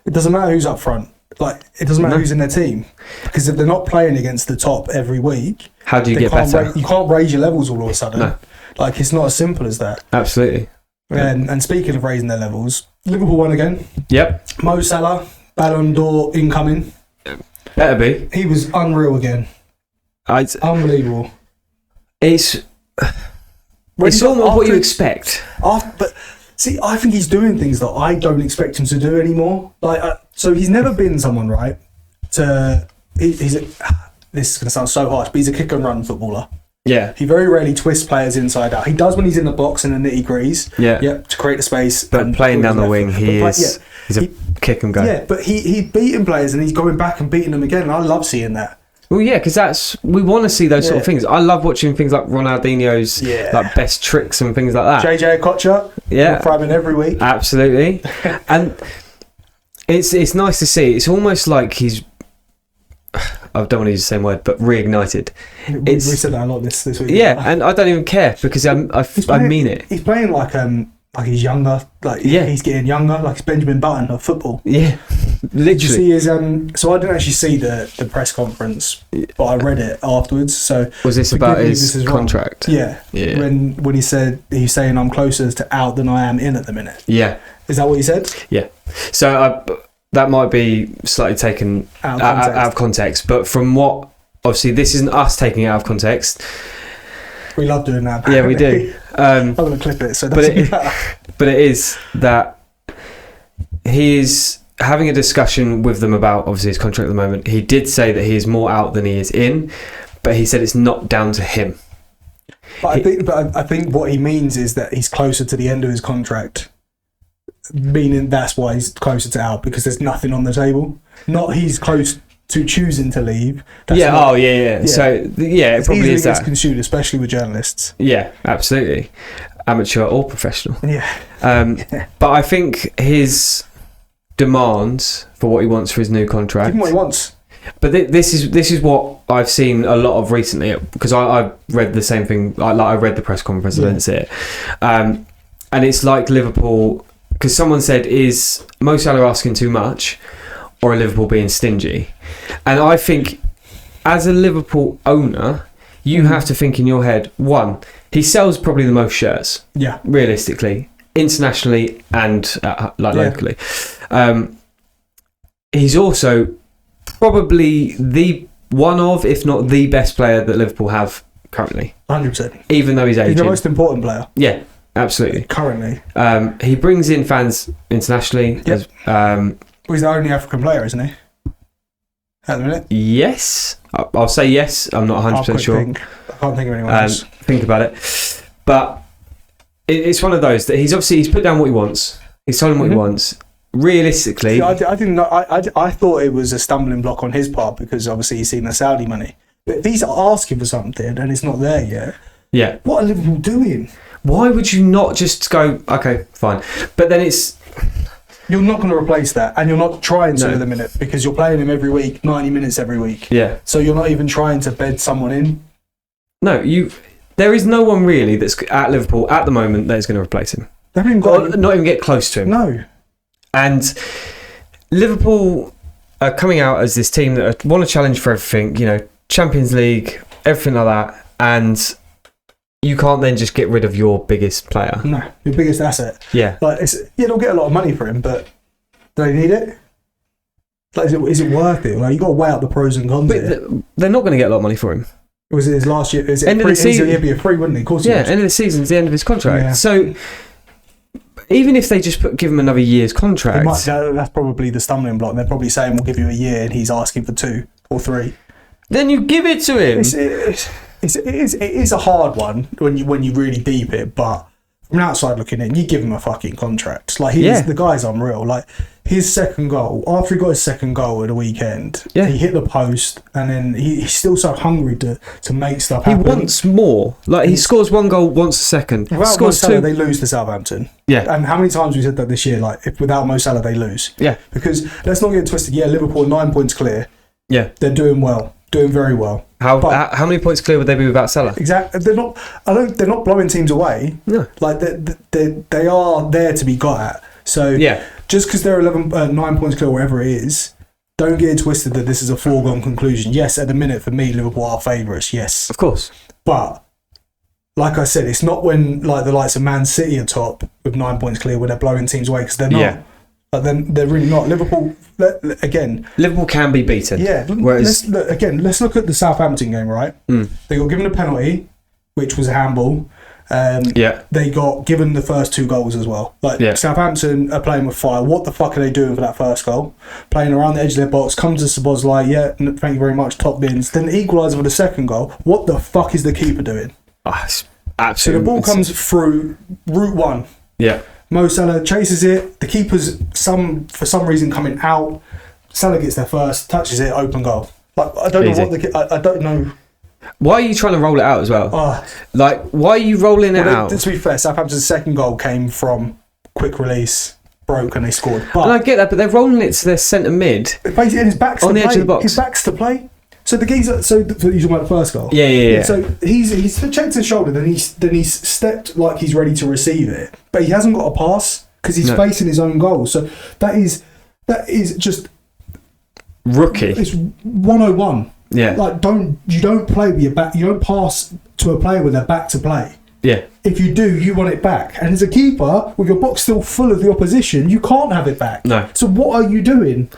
B: It doesn't matter who's up front. Like, it doesn't matter who's in their team, because if they're not playing against the top every week,
A: how do you get better?
B: You can't raise your levels all of a sudden.
A: No.
B: Like, it's not as simple as that.
A: Absolutely.
B: And speaking of raising their levels, Liverpool won again.
A: Yep.
B: Mo Salah, Ballon d'Or incoming.
A: Better be.
B: He was unreal again. Unbelievable.
A: It's almost what you expect.
B: But see, I think he's doing things that I don't expect him to do anymore. Like, so he's never been someone, right? This is going to sound so harsh, but he's a kick and run footballer.
A: Yeah.
B: He very rarely twists players inside out. He does when he's in the box in the nitty-gritties.
A: Yeah.
B: Yep, to create the space.
A: But playing down the wing, he's a kick and go.
B: Yeah, but he's beating players and he's going back and beating them again. And I love seeing that.
A: Well, yeah, because we want to see those sort of things. I love watching things like Ronaldinho's like best tricks and things like that.
B: JJ Okocha, we'll throw him in every week.
A: Absolutely, and it's nice to see. It's almost like he's. I don't want to use the same word, but reignited.
B: We said that a lot this week.
A: Yeah, and I don't even care because I mean it.
B: He's playing like he's younger. Like he's getting younger. Like he's Benjamin Button of football.
A: Yeah. Literally.
B: Did you see his so I didn't actually see the press conference, but I read it afterwards. So
A: was this about his contract?
B: Yeah. When he said he's saying I'm closer to out than I am in at the minute.
A: Yeah.
B: Is that what he said?
A: Yeah. So that might be slightly taken out of context, but from what obviously this isn't us taking it out of context.
B: We love doing that.
A: Yeah, we do.
B: I'm going to clip it. So but
A: it is that he is having a discussion with them about obviously his contract at the moment. He did say that he is more out than he is in, but he said it's not down to him.
B: But I think what he means is that he's closer to the end of his contract, meaning that's why he's closer to out, because there's nothing on the table. Not he's close to choosing to leave. That's
A: yeah.
B: not,
A: yeah. So it probably is that.
B: Gets construed, especially with journalists.
A: Yeah, absolutely, amateur or professional.
B: Yeah.
A: But I think his demands for what he wants for his new contract.
B: Give him what he wants.
A: But this is what I've seen a lot of recently, because I read the same thing. I read the press conference. I didn't see it, and it's like Liverpool, because someone said, "Is Mo Salah asking too much, or are Liverpool being stingy?" And I think, as a Liverpool owner, you have to think in your head: one, he sells probably the most shirts.
B: Yeah,
A: realistically, internationally and locally. He's also probably the one of, if not the best player that Liverpool have currently.
B: 100%.
A: Even though he's aging.
B: He's the most important player.
A: Yeah, absolutely.
B: Currently.
A: He brings in fans internationally.
B: Yep. He's the only African player, isn't he? At the minute?
A: Yes. I'll say yes. I'm not 100% sure.
B: I can't think of anyone else.
A: Think about it. But it's one of those that he's put down what he wants. He's told him what he wants. Realistically,
B: see, I didn't know. I thought it was a stumbling block on his part, because obviously he's seen the Saudi money. But if he's asking for something and it's not there yet, what are Liverpool doing?
A: Why would you not just go, okay, fine? But then
B: you're not going to replace that, and you're not trying to at the minute, because you're playing him every week, 90 minutes every week.
A: Yeah.
B: So you're not even trying to bed someone in.
A: No, there is no one really that's at Liverpool at the moment that is going to replace him.
B: They haven't even
A: not even get close to him.
B: No.
A: And Liverpool are coming out as this team that want to challenge for everything, Champions League, everything like that, and you can't then just get rid of your biggest player.
B: No, your biggest asset.
A: Yeah.
B: Like, they'll get a lot of money for him, but do they need it? Like, is it worth it? Like, you got to weigh out the pros and cons.
A: But they're not going to get a lot of money for him.
B: Was it his last year?
A: End of the season,
B: he'd be a free, wouldn't he? Of course.
A: End of the season's the end of his contract. Yeah. So even if they just give him another year's contract,
B: that's probably the stumbling block. They're probably saying we'll give you a year, and he's asking for 2 or 3.
A: Then you give it to him.
B: it is a hard one when you really deep it, but from the outside looking in, you give him a fucking contract. Like the guy's unreal. Like his second goal, after he got his second goal at the weekend, he hit the post, and then he's still so hungry to make stuff happen.
A: He wants more. Like he scores one goal, wants a second.
B: Without
A: Scores
B: Mo Salah,
A: two.
B: they lose to Southampton.
A: Yeah.
B: And how many times we said that this year? Like if without Mo Salah, they lose.
A: Yeah.
B: Because let's not get twisted. Yeah, Liverpool 9 points clear. Yeah. They're doing well. Doing very well.
A: How many points clear would they be without Salah?
B: Exactly. They're not. They're not blowing teams away. No. Like they are there to be got at. So just because they're 9 points clear, wherever it is, don't get it twisted that this is a foregone conclusion. Yes, at the minute for me, Liverpool are favourites. Yes,
A: of course.
B: But like I said, it's not when like the likes of Man City are top with 9 points clear where they're blowing teams away, because they're not. Yeah. But then they're really not. Liverpool, again...
A: Liverpool can be beaten.
B: Yeah. Whereas, let's look at the Southampton game, right? They got given a penalty, which was a handball. They got given the first 2 goals as well. Southampton are playing with fire. What the fuck are they doing for that first goal? Playing around the edge of their box, comes to Szoboszlai, thank you very much, top bins. Then equaliser for the second goal. What the fuck is the keeper doing?
A: Absolutely.
B: So the ball comes through route 1. Yeah. Mo Salah chases it. The keeper's for some reason coming out. Salah gets there first, touches it, open goal. Like I don't know what I don't know.
A: Why are you trying to roll it out as well? Why are you rolling it out?
B: To be fair, Southampton's second goal came from quick release, broke, and they scored. But
A: and I get that, but they're rolling it to their centre mid.
B: Basically, his back's
A: on
B: the
A: edge of the box.
B: His back's to play. So the geezer, you're talking about the first goal.
A: Yeah.
B: So he's checked his shoulder, then he's stepped like he's ready to receive it, but he hasn't got a pass because he's facing his own goal. So that is just
A: rookie.
B: It's 101. Yeah. Like you don't play with your back. You don't pass to a player with their back to play. Yeah. If you do, you want it back. And as a keeper, with your box still full of the opposition, you can't have it back. No. So what are you doing?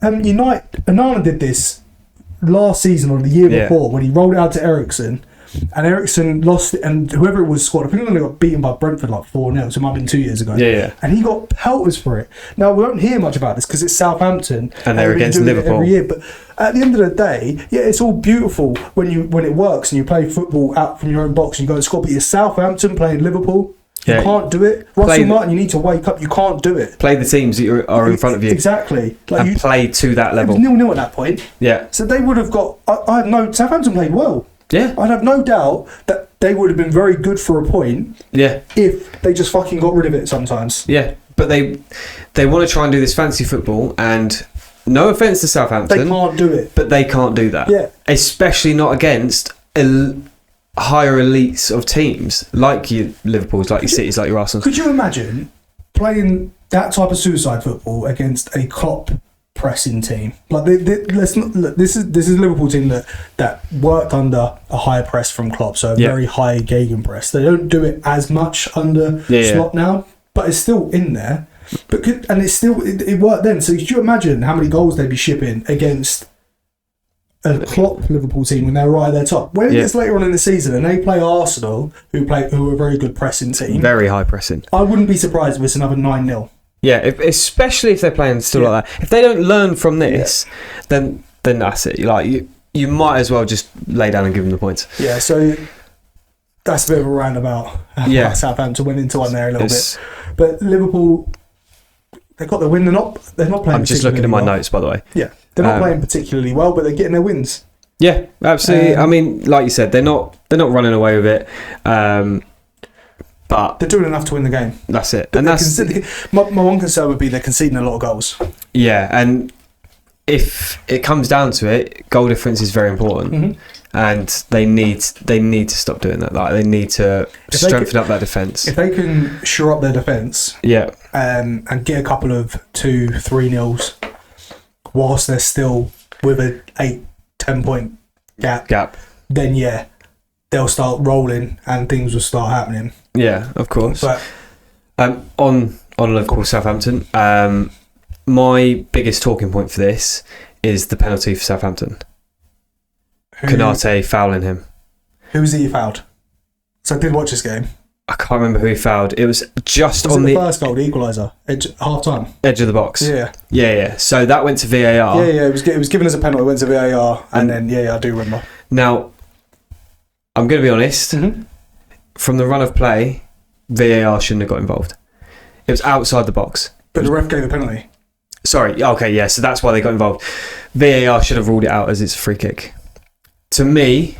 B: Onana did this last season or the year before when he rolled it out to Eriksen, and Eriksen lost it, and whoever it was scored. I think they got beaten by Brentford like 4-0, so it might have been 2 years ago. Yeah. And he got pelters for it. Now, we don't hear much about this because it's Southampton.
A: And they're against Liverpool.
B: Every year. But at the end of the day, it's all beautiful when it works and you play football out from your own box and you go and score, but you're Southampton playing Liverpool. You can't do it. Russell Martin, you need to wake up. You can't do it.
A: Play the teams that are in front of you.
B: Exactly.
A: And play to that level.
B: It was 0-0 at that point. Yeah. So they would have got... Southampton played well. Yeah. I'd have no doubt that they would have been very good for a point. Yeah. If they just fucking got rid of it sometimes.
A: Yeah. But they want to try and do this fancy football, and no offence to Southampton...
B: They can't do it.
A: But they can't do that. Yeah. Especially not against... higher elites of teams like your Liverpools, like your Cities, like your Arsenal.
B: Could you imagine playing that type of suicide football against a Klopp pressing team? Like, this is a Liverpool team that worked under a high press from Klopp, so a very high gegenpress. They don't do it as much under Slot now, but it's still in there. But it worked then. So could you imagine how many goals they'd be shipping against a Klopp Liverpool team when they're right at their top? When it gets later on in the season and they play Arsenal, who are a very good pressing team,
A: very high pressing,
B: I wouldn't be surprised if it's another 9-0.
A: Yeah, especially if they're playing still like that. If they don't learn from this, then that's it. Like you might as well just lay down and give them the points.
B: Yeah, so that's a bit of a roundabout. Southampton went into one there a little bit, but Liverpool, they got the win. They're not playing.
A: I'm just looking at my notes, by the way.
B: Yeah. They're not playing particularly well, but they're getting their wins.
A: Yeah, absolutely. I mean, like you said, they're not running away with it, but
B: they're doing enough to win the game.
A: That's it.
B: But
A: and that's
B: my one concern would be they're conceding a lot of goals.
A: Yeah, and if it comes down to it, goal difference is very important, and they need to stop doing that. Like they need to strengthen up that defence.
B: If they can shore up their defence, and get a couple of 2-3-0s. Whilst they're still with a 8-10 point gap, then they'll start rolling and things will start happening.
A: Yeah, of course. But on Liverpool Southampton, my biggest talking point for this is the penalty for Southampton. Konate fouling him.
B: Who was it he fouled? So I did watch this game.
A: I can't remember who he fouled. It was just
B: on the first goal, the equaliser, half time,
A: edge of the box.
B: Yeah.
A: So that went to VAR.
B: Yeah. It was given as a penalty. It went to VAR, and then I do remember.
A: Now, I'm going to be honest.
B: Mm-hmm.
A: From the run of play, VAR shouldn't have got involved. It was outside the box.
B: But the ref gave a penalty.
A: Sorry, okay, yeah, so that's why they got involved. VAR should have ruled it out as it's a free kick. To me...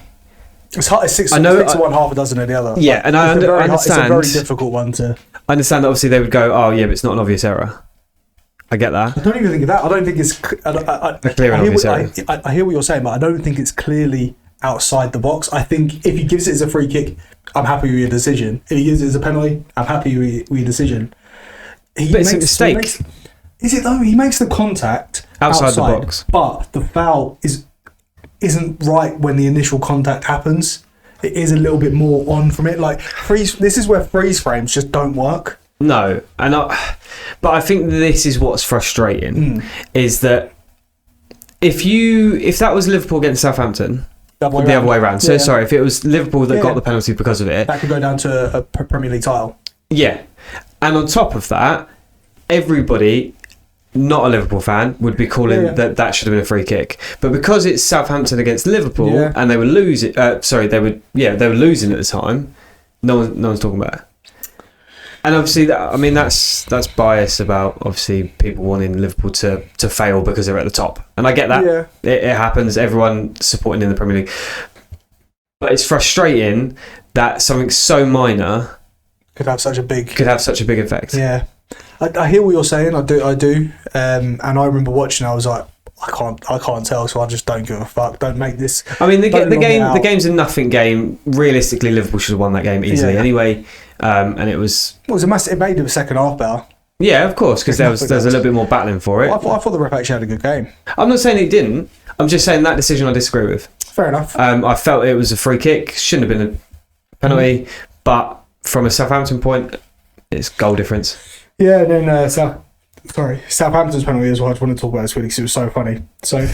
B: It's hard, it's 6 to 1, half a dozen of the other.
A: Yeah, and I understand...
B: It's a very difficult one to...
A: I understand that obviously they would go, oh yeah, but it's not an obvious error. I get that.
B: I don't even think of that. I don't think it's...
A: A clear and obvious error.
B: I hear what you're saying, but I don't think it's clearly outside the box. I think if he gives it as a free kick, I'm happy with your decision. If he gives it as a penalty, I'm happy with your decision.
A: But it's a mistake.
B: Is it though? He makes the contact
A: outside the box,
B: but the foul isn't right when the initial contact happens. It is a little bit more on from it. Like this is where freeze frames just don't work.
A: No, but I think this is what's frustrating is that if that was Liverpool against Southampton, the other way around. So sorry, if it was Liverpool that got the penalty because of it,
B: that could go down to a Premier League title. Yeah,
A: and on top of that, everybody not a Liverpool fan would be calling that should have been a free kick, but because it's Southampton against Liverpool and they were losing, they were losing at the time. No one's talking about it. And obviously, that's bias about obviously people wanting Liverpool to fail because they're at the top, and I get that. Yeah. It happens. Everyone supporting in the Premier League, but it's frustrating that something so minor
B: could have such a big
A: effect.
B: Yeah. I hear what you're saying. I do. And I remember watching. I was like, I can't tell, so I just don't give a fuck. Don't make this.
A: I mean, the game's a nothing game. Realistically, Liverpool should have won that game easily anyway. And it was.
B: Well, it was a massive. It made the second half better.
A: Yeah, of course, because there's a little bit more battling for it.
B: I thought the ref actually had a good game.
A: I'm not saying he didn't. I'm just saying that decision I disagree with.
B: Fair enough.
A: I felt it was a free kick. Shouldn't have been a penalty, but from a Southampton point, it's goal difference.
B: Yeah, and then Southampton's penalty as well. I just want to talk about this quickly because it was so funny. So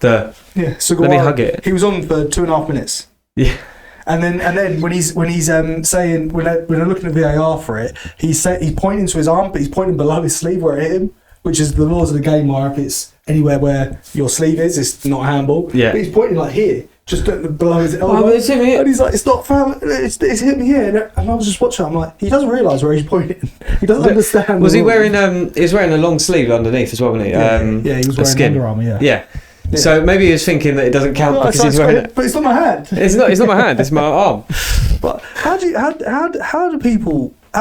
A: let me hug it.
B: He was on for 2.5 minutes.
A: Yeah,
B: and then when he's saying when they're looking at VAR for it, he's pointing to his arm, but he's pointing below his sleeve where it hit him, which is the laws of the game. Where if it's anywhere where your sleeve is, it's not a handball. Yeah, but he's pointing like here. Just below his elbow. And he's like, it's not foul, it's hit me here. And I was just watching, I'm like, he doesn't realise where he's pointing. He doesn't understand.
A: Was he wearing he was wearing a long sleeve underneath as well, wasn't he?
B: He was wearing Under Armour, yeah.
A: So maybe he was thinking that it doesn't count because he's wearing it.
B: But it's not my hand.
A: It's not my hand, it's my arm.
B: But how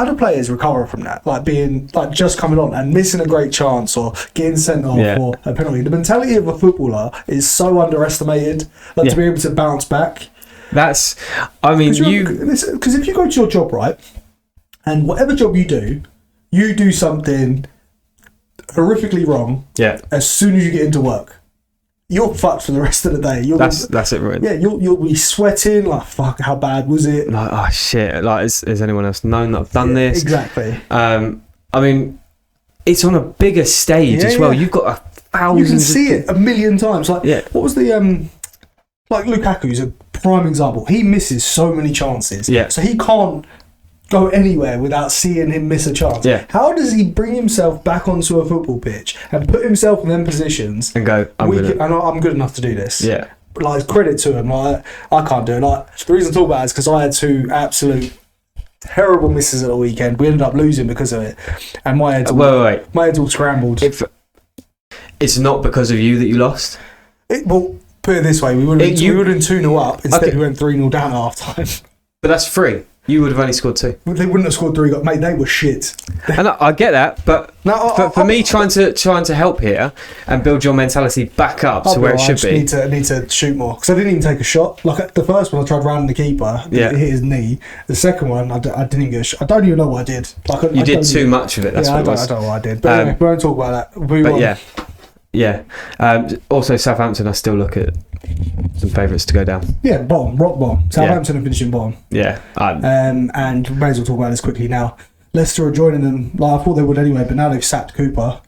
B: do players recover from that? Like being just coming on and missing a great chance or getting sent off or a penalty. The mentality of a footballer is so underestimated. To be able to bounce back.
A: Because
B: if you go to your job, right, and whatever job you do something horrifically wrong. Yeah. As soon as you get into work, you're fucked for the rest of the day.
A: That's it, right?
B: Yeah, you'll be sweating like, fuck, how bad was it?
A: Like, oh shit! Like, has anyone else known that I've done this?
B: Exactly.
A: I mean, it's on a bigger stage as well. You've got 1,000.
B: You can see it a million times. Like, what was the like Lukaku's a prime example. He misses so many chances. Yeah. So he can't go anywhere without seeing him miss a chance. Yeah. How does he bring himself back onto a football pitch and put himself in them positions
A: and go, I'm
B: good enough to do this?
A: Yeah.
B: Like, credit to him. Like, I can't do it. Like, the reason I talk about it is because I had 2 absolute terrible misses at the weekend. We ended up losing because of it, and my head's all scrambled.
A: It's not because of you that you lost.
B: Well, put it this way: we would have been 2-0 up. Instead, we went 3-0 down at half time.
A: But that's free. You would have only scored 2.
B: They wouldn't have scored 3. Mate, they were shit.
A: And I get that, but for me, trying to help here and build your mentality back up to where it should be.
B: I need to shoot more because I didn't even take a shot. Like the first one, I tried rounding the keeper. It hit his knee. The second one, I didn't even get a shot. I don't even know what I did.
A: You did too much of it. That's what it was.
B: I don't know what I did. But anyway, we won't talk about that.
A: Also, Southampton, I still look at some favourites to go down.
B: Yeah, rock bottom. Southampton are finishing bottom.
A: Yeah.
B: And we may as well talk about this quickly now. Leicester are joining them. Like, I thought they would anyway, but now they've sacked Cooper.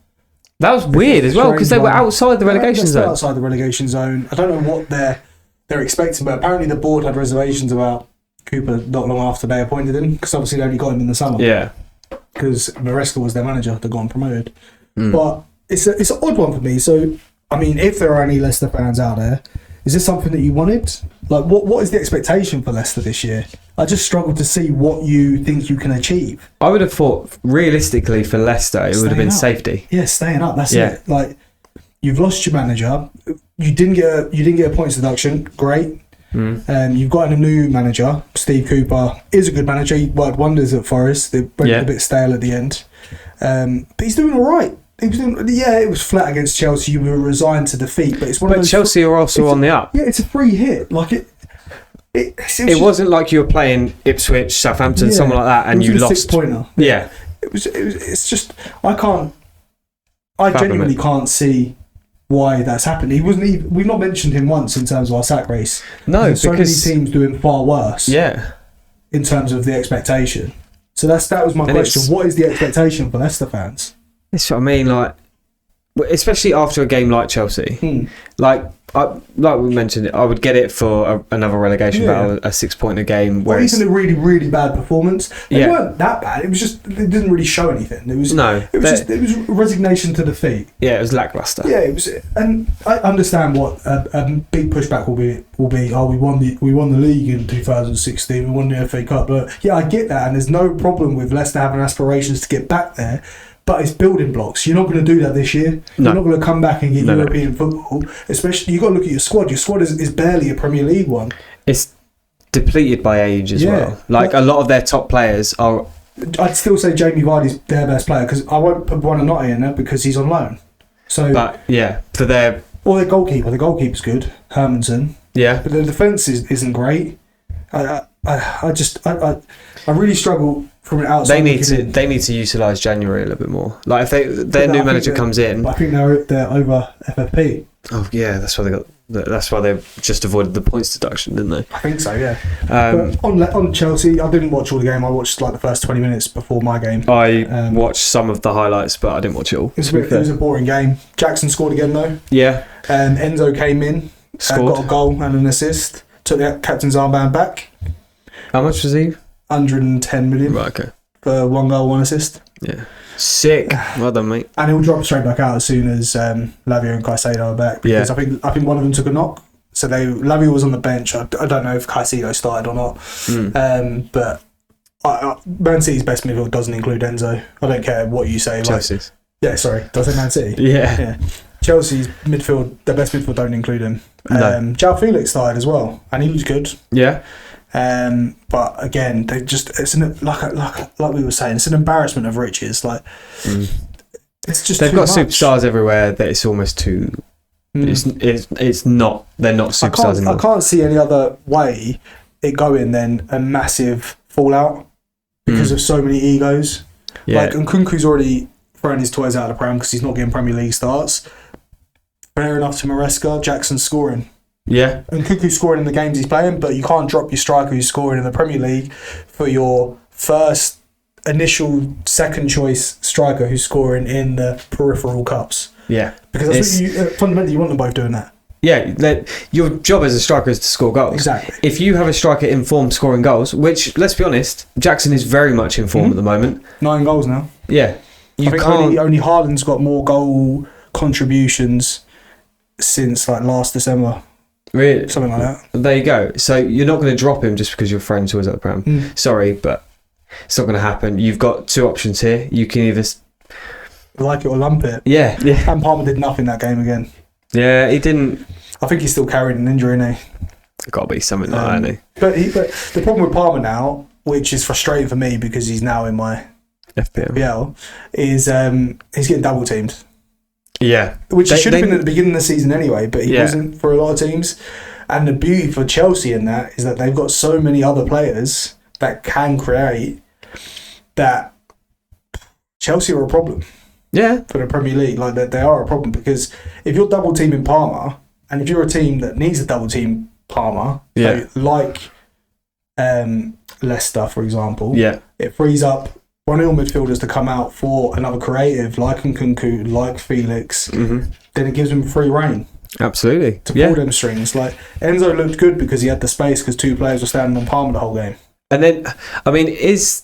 A: That was weird as well because they were outside the relegation zone.
B: Outside the relegation zone. I don't know what they're expecting, but apparently the board had reservations about Cooper not long after they appointed him because obviously they only got him in the summer.
A: Yeah.
B: Because Maresca was their manager. They got him promoted. But it's an odd one for me. So, I mean, if there are any Leicester fans out there, Is this something that you wanted? Like, what is the expectation for Leicester this year? I just struggle to see what you think you can achieve.
A: I would have thought, realistically, for Leicester, it would have been safety.
B: Yeah, staying up. That's it. Like, you've lost your manager. You didn't get a points deduction. Great. You've got a new manager. Steve Cooper is a good manager. He worked wonders at Forest. They went a bit stale at the end, but he's doing all right. It was flat against Chelsea. You were resigned to defeat, but it's one of those.
A: Chelsea are also on the up.
B: Yeah, it's a free hit. Like
A: it wasn't like you were playing Ipswich, Southampton, someone like that, and you lost.
B: 6-pointer.
A: Yeah.
B: It's just I genuinely can't see why that's happened. He wasn't even. We've not mentioned him once in terms of our sack race.
A: No,
B: because so many teams doing far worse.
A: Yeah.
B: In terms of the expectation, so that was my question. What is the expectation for Leicester fans? That's
A: what I mean, like, especially after a game like Chelsea. Like we mentioned, I would get it for another relegation battle, a 6-pointer game.
B: Or even a really, really bad performance. They weren't that bad. It was just they didn't really show anything. It was it was resignation to defeat.
A: Yeah, it was lackluster.
B: Yeah, it was, and I understand what a big pushback will be. Oh, we won the league in 2016. We won the FA Cup. But yeah, I get that, and there's no problem with Leicester having aspirations to get back there. But it's building blocks. You're not going to do that this year.
A: No.
B: You're not going to come back and get European football. Especially, you've got to look at your squad. Your squad is barely a Premier League one.
A: It's depleted by age as well. Like, a lot of their top players are...
B: I'd still say Jamie Vardy's their best player, because I won't put Buonanotte in there because he's on loan. So,
A: but, for their...
B: Or their goalkeeper. The goalkeeper's good, Hermansen.
A: Yeah.
B: But the defence isn't great. I really struggle from an outside.
A: They need to utilise January a little bit more. Like, if their new manager comes in,
B: I think they're over FFP.
A: Oh yeah, that's why they just avoided the points deduction, didn't they?
B: I think so, yeah. But on Chelsea, I didn't watch all the game. I watched like the first 20 minutes before my game.
A: I watched some of the highlights, but I didn't watch it all.
B: It was a boring game. Jackson scored again though.
A: Yeah.
B: Enzo came in, got a goal and an assist. Took the captain's armband back.
A: How much was he?
B: 110 million.
A: Right, okay.
B: For 1 goal, 1 assist.
A: Yeah. Sick. Well done, mate.
B: And he'll drop straight back out as soon as Lavia and Caicedo are back. Because I think one of them took a knock. So Lavia was on the bench. I don't know if Caicedo started or not. But Man City's best midfield doesn't include Enzo. I don't care what you say.
A: Chelsea's.
B: Sorry. Did I say Man City?
A: Yeah.
B: Chelsea's midfield, their best midfield don't include him.
A: No.
B: João Felix started as well. And he was good.
A: Yeah.
B: But again, they just like we were saying, it's an embarrassment of riches. Like it's just
A: they've got
B: much.
A: Superstars everywhere that it's almost too. It's not. They're not superstars anymore.
B: I can't see any other way it going than a massive fallout because of so many egos.
A: Yeah.
B: Like Nkunku's already throwing his toys out of the pram because he's not getting Premier League starts. Fair enough to Maresca. Jackson's scoring.
A: Yeah.
B: And Nkunku's scoring in the games he's playing, but you can't drop your striker who's scoring in the Premier League for your first initial second choice striker who's scoring in the peripheral cups.
A: Yeah.
B: Because fundamentally you want them both doing that.
A: Yeah, your job as a striker is to score goals.
B: Exactly.
A: If you have a striker in form scoring goals, which, let's be honest, Jackson is very much in form at the moment.
B: 9 goals now.
A: Yeah.
B: I think only Haaland's got more goal contributions since like last December.
A: Really?
B: Something like that.
A: There you go. So you're not going to drop him just because your friend's always at the Prem. Sorry, but it's not going to happen. You've got 2 options here. You can either...
B: like it or lump it.
A: Yeah.
B: And Palmer did nothing that game again.
A: Yeah, he didn't...
B: I think he's still carrying an injury, isn't he?
A: Got to be something like that, isn't he?
B: But the problem with Palmer now, which is frustrating for me because he's now in my FPL, is he's getting double teamed.
A: Yeah.
B: Which he should have been at the beginning of the season anyway, but he wasn't for a lot of teams. And the beauty for Chelsea in that is that they've got so many other players that can create that Chelsea are a problem.
A: Yeah.
B: For the Premier League. Like that they are a problem because if you're double teaming Palmer and if you're a team that needs a double team Palmer, so like Leicester, for example, it frees up one of your midfielders to come out for another creative like Nkunku, like Felix, then it gives him free reign.
A: Absolutely.
B: To pull them strings. Like Enzo looked good because he had the space because 2 players were standing on Palmer the whole game.
A: And then, I mean, is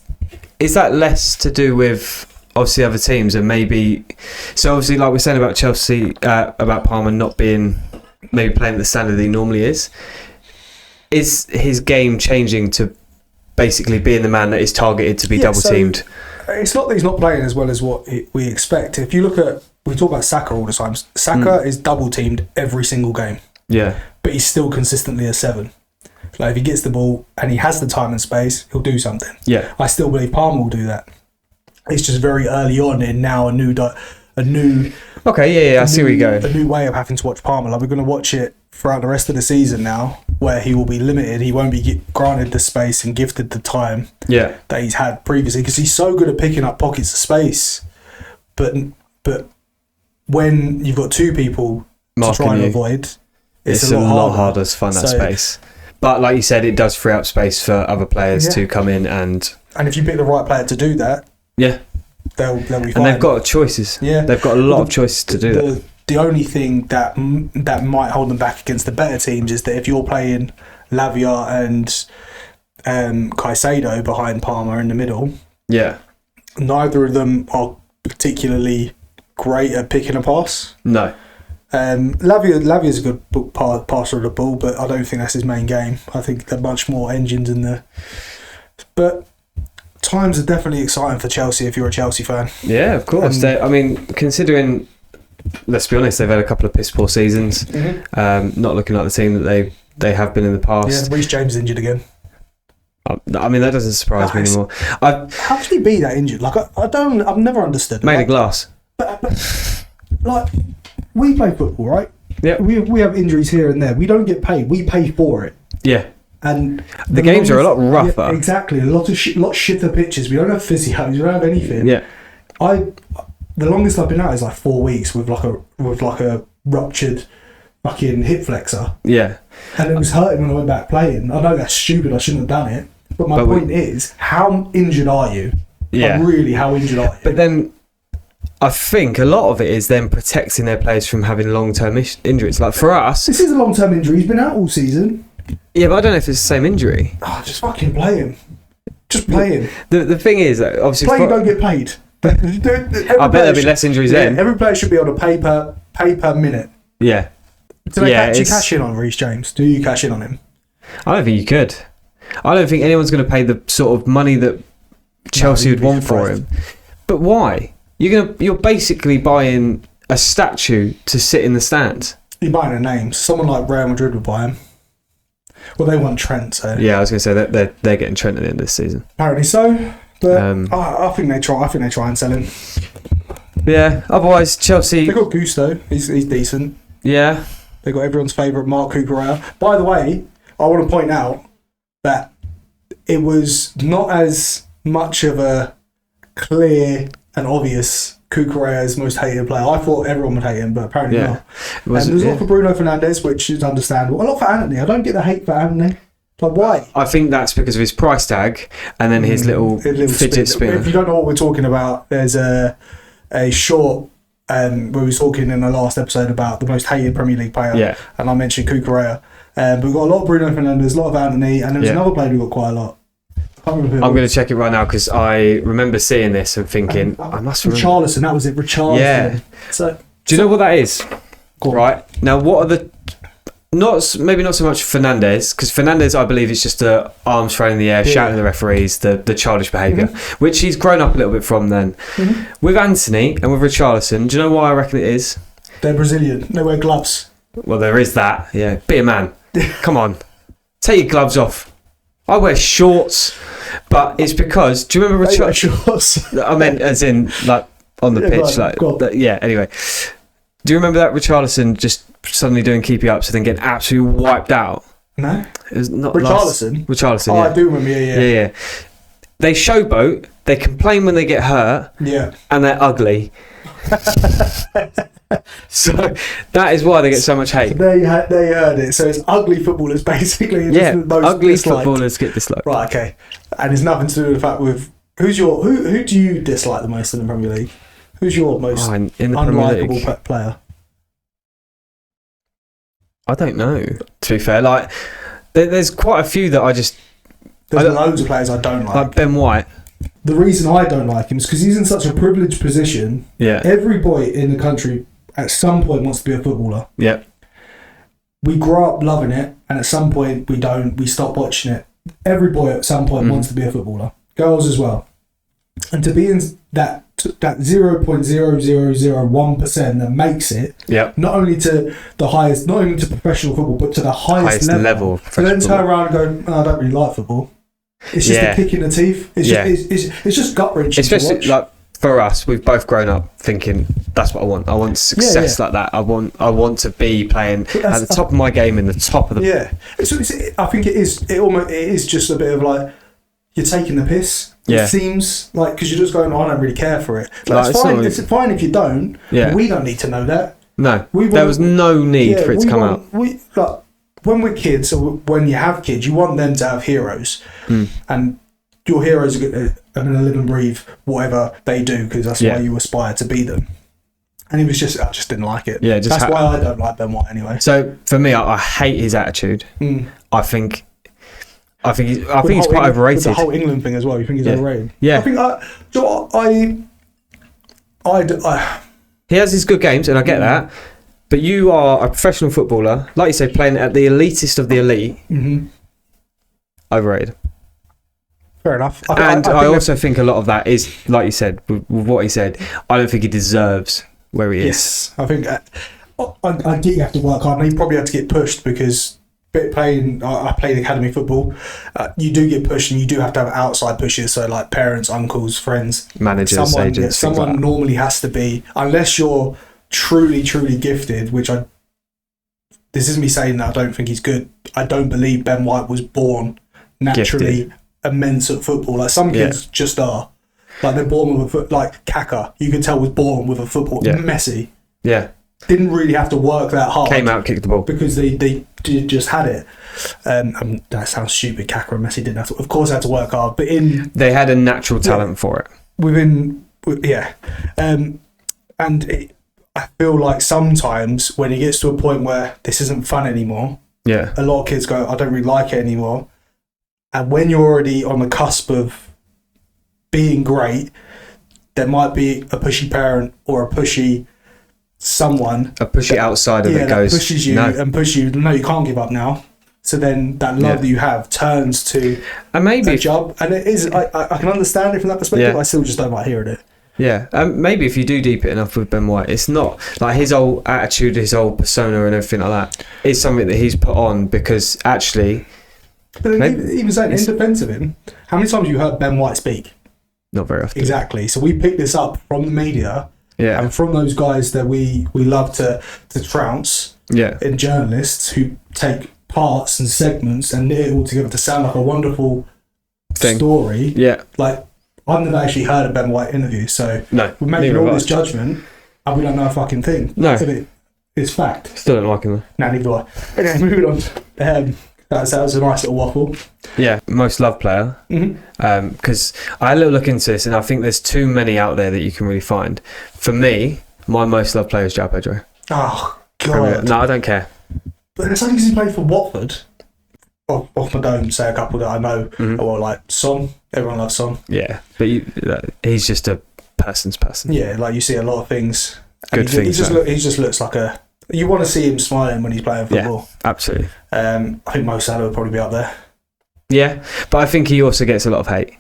A: that less to do with obviously other teams and maybe... So obviously, like we're saying about Chelsea, about Palmer not being maybe playing at the standard that he normally is his game changing to basically being the man that is targeted to be double teamed?
B: So it's not that he's not playing as well as what we expect. If you look at, we talk about Saka all the time. Saka is double teamed every single game.
A: Yeah.
B: But he's still consistently a 7. Like if he gets the ball and he has the time and space, he'll do something.
A: Yeah.
B: I still believe Palmer will do that. It's just very early on in now a new.
A: Okay, I see where you go.
B: A new way of having to watch Palmer. Like we're going to watch it throughout the rest of the season now, where he will be limited. He won't be granted the space and gifted the time that he's had previously, because he's so good at picking up pockets of space. But when you've got two people to try and avoid,
A: it's a lot harder to find that space. But like you said, it does free up space for other players to come in and
B: if you pick the right player to do that, they'll be fine.
A: And they've got choices. Yeah, they've got a lot of choices to do that.
B: The only thing that might hold them back against the better teams is that if you're playing Lavia and Caicedo behind Palmer in the middle, neither of them are particularly great at picking a pass.
A: No.
B: Lavia's a good passer of the ball, but I don't think that's his main game. I think there are much more engines in there. But times are definitely exciting for Chelsea if you're a Chelsea fan. Yeah,
A: of course. I mean, considering, let's be honest, they've had a couple of piss poor seasons. Not looking like the team that they have been in the past.
B: Yeah, Reece James is injured again.
A: I mean, that doesn't surprise me anymore.
B: How can he be that injured? Like, I've never understood.
A: Made of glass.
B: But like, we play football, right?
A: Yeah.
B: We have injuries here and there. We don't get paid. We pay for it.
A: Yeah.
B: And
A: the games are a lot rougher.
B: Yeah, exactly. A lot shitter pitches. We don't have physios. We don't have anything.
A: Yeah.
B: The longest I've been out is like 4 weeks with like a ruptured fucking hip flexor.
A: Yeah.
B: And it was hurting when I went back playing. I know that's stupid. I shouldn't have done it. But my point is, how injured are you?
A: Yeah.
B: Like, really, how injured are you?
A: But then, I think a lot of it is them protecting their players from having long-term injuries. Like for us,
B: this is a long-term injury. He's been out all season.
A: Yeah, but I don't know if it's the same injury.
B: Oh, just fucking play him. Just play him.
A: The thing is, obviously,
B: play, you don't get paid.
A: I bet there'll be less injuries then.
B: Every player should be on a pay per minute.
A: Yeah.
B: Do they actually cash in on Reece James? Do you cash in on him?
A: I don't think you could. I don't think anyone's going to pay the sort of money that Chelsea would want for him. But why? You're basically buying a statue to sit in the stands. You're
B: buying a name. Someone like Real Madrid would buy him. Well, they want Trent, so
A: yeah, I was going to say that they're getting Trent at the end of this season.
B: Apparently so, but I think they try. I think they try and sell him.
A: Yeah. Otherwise, Chelsea.
B: They got Gusto. He's decent.
A: Yeah.
B: They got everyone's favourite Marc Cucurella. By the way, I want to point out that it was not as much of a clear and obvious Cucurella's most hated player. I thought everyone would hate him, but apparently not. There's a lot for Bruno Fernandes, which is understandable. A lot for Anthony. I don't get the hate for Anthony. Like, why?
A: I think that's because of his price tag and then his little fidget spinner.
B: If you don't know what we're talking about, there's a short where we was talking in the last episode about the most hated Premier League player, and I mentioned Cucurella. But we've got a lot of Bruno Fernandes, a lot of Anthony, and there was another player who got quite a lot.
A: I'm going to check it right now because I remember seeing this and thinking, I must remember.
B: Richarlison, that was it, Richarlison.
A: Yeah.
B: So,
A: do you know what that is? Right. Now, what are the... Maybe not so much Fernandes, because Fernandes, I believe, is just the arms thrown in the air, shouting at the referees, the childish behaviour, which he's grown up a little bit from then. With Anthony and with Richarlison, do you know why I reckon it is?
B: They're Brazilian. They wear gloves.
A: Well, there is that. Yeah. Be a man. Come on. Take your gloves off. I wear shorts, but it's because... Do you remember
B: shorts?
A: I meant as in, like, on the pitch. Yeah, anyway. Do you remember that Richarlison just suddenly doing keepy ups and then getting absolutely wiped out?
B: No.
A: It was not
B: Richarlison?
A: Richarlison,
B: I do remember, yeah.
A: They showboat, they complain when they get hurt, and they're ugly. So that is why they get so much hate.
B: They heard it. So it's ugly footballers, basically.
A: Yeah, the most ugly disliked. Footballers get disliked.
B: Right, okay. And it's nothing to do with the fact with... Who do you dislike the most in the Premier League? Who's your most unlikable player?
A: I don't know, to be fair. Like, there's quite a few that I just...
B: There's loads of players I don't like.
A: Like Ben White.
B: The reason I don't like him is because he's in such a privileged position.
A: Yeah.
B: Every boy in the country at some point wants to be a footballer.
A: Yeah.
B: we grow up loving it, and at some point we stop watching it. Every boy at some point wants to be a footballer, girls as well, and to be in that 0.0001% that makes it, not only to the highest, not even to professional football, but to the highest level. So then turn around and go, I don't really like football. It's just a kick in the teeth. It's just gut wrenching.
A: Especially like for us, we've both grown up thinking that's what I want. I want success like that. I want to be playing at the top of my game, in the top of the.
B: Yeah, I think it is. It is just a bit of like you're taking the piss. It seems like because you're just going, I don't really care for it. Like, it's fine. It's fine if you don't. Yeah. We don't need to know that.
A: No, there was no need for it to come out.
B: When we're kids, or when you have kids, you want them to have heroes, and your heroes are going to live and breathe whatever they do because that's why you aspire to be them. And I just didn't like it. Yeah, that's why I don't like Ben White anyway.
A: So for me, I hate his attitude. I think he's quite overrated.
B: With the whole England thing as well. You think he's overrated?
A: Yeah. He has his good games, and I get that. But you are a professional footballer, like you say, playing at the elitist of the elite. Overrated.
B: Fair enough.
A: I also think a lot of that is, like you said, with what he said. I don't think he deserves where he is.
B: Yes, I think I get you have to work hard. And he probably had to get pushed because I played academy football. You do get pushed, and you do have to have outside pushes. So like parents, uncles, friends,
A: managers, agents.
B: Someone normally has to be, unless you're truly gifted. This isn't me saying that I don't think he's good. I don't believe Ben White was born naturally immense at football. Like some kids just are. Like they're born with a foot. Like Kaka, you can tell was born with a football. Messi.
A: Yeah.
B: Didn't really have to work that hard.
A: Came out, kicked the ball
B: because they just had it. That sounds stupid. Kaka and Messi didn't have to. Of course, had to work hard, but
A: they had a natural talent for it.
B: I feel like sometimes when it gets to a point where this isn't fun anymore, a lot of kids go, I don't really like it anymore. And when you're already on the cusp of being great, there might be a pushy parent or a pushy someone.
A: A pushy outsider that goes,
B: pushes you and pushes you. No, you can't give up now. So then that love that you have turns to a job. And it is, I can understand it from that perspective. I still just don't like hearing it.
A: Yeah, maybe if you do deep it enough with Ben White, it's not like his whole attitude, his whole persona and everything like that is something that he's put on because actually...
B: But even saying, in defence of him, how many times have you heard Ben White speak?
A: Not very often.
B: Exactly. So we picked this up from the media and from those guys that we love to trounce in journalists who take parts and segments and knit it all together to sound like a wonderful story. Yeah. Like, I've never actually heard a Ben White interview, so we're making all this judgment and we don't know a fucking thing. No. It's fact.
A: Still don't like him though.
B: No, neither do I. Anyway, moving on. That was a nice little waffle.
A: Yeah, most loved player. Because I had a little look into this and I think there's too many out there that you can really find. For me, my most loved player is João Pedro.
B: Oh, God.
A: No, I don't care.
B: But it's only because he played for Watford. Off my dome, say a couple that I know. Well, like Son. Everyone loves Son.
A: Yeah, but he's just a person's person.
B: Yeah, like you see a lot of things.
A: Good things.
B: He just looks like a... You want to see him smiling when he's playing football.
A: Yeah, absolutely.
B: I think Mo Salah would probably be up there.
A: Yeah, but I think he also gets a lot of hate.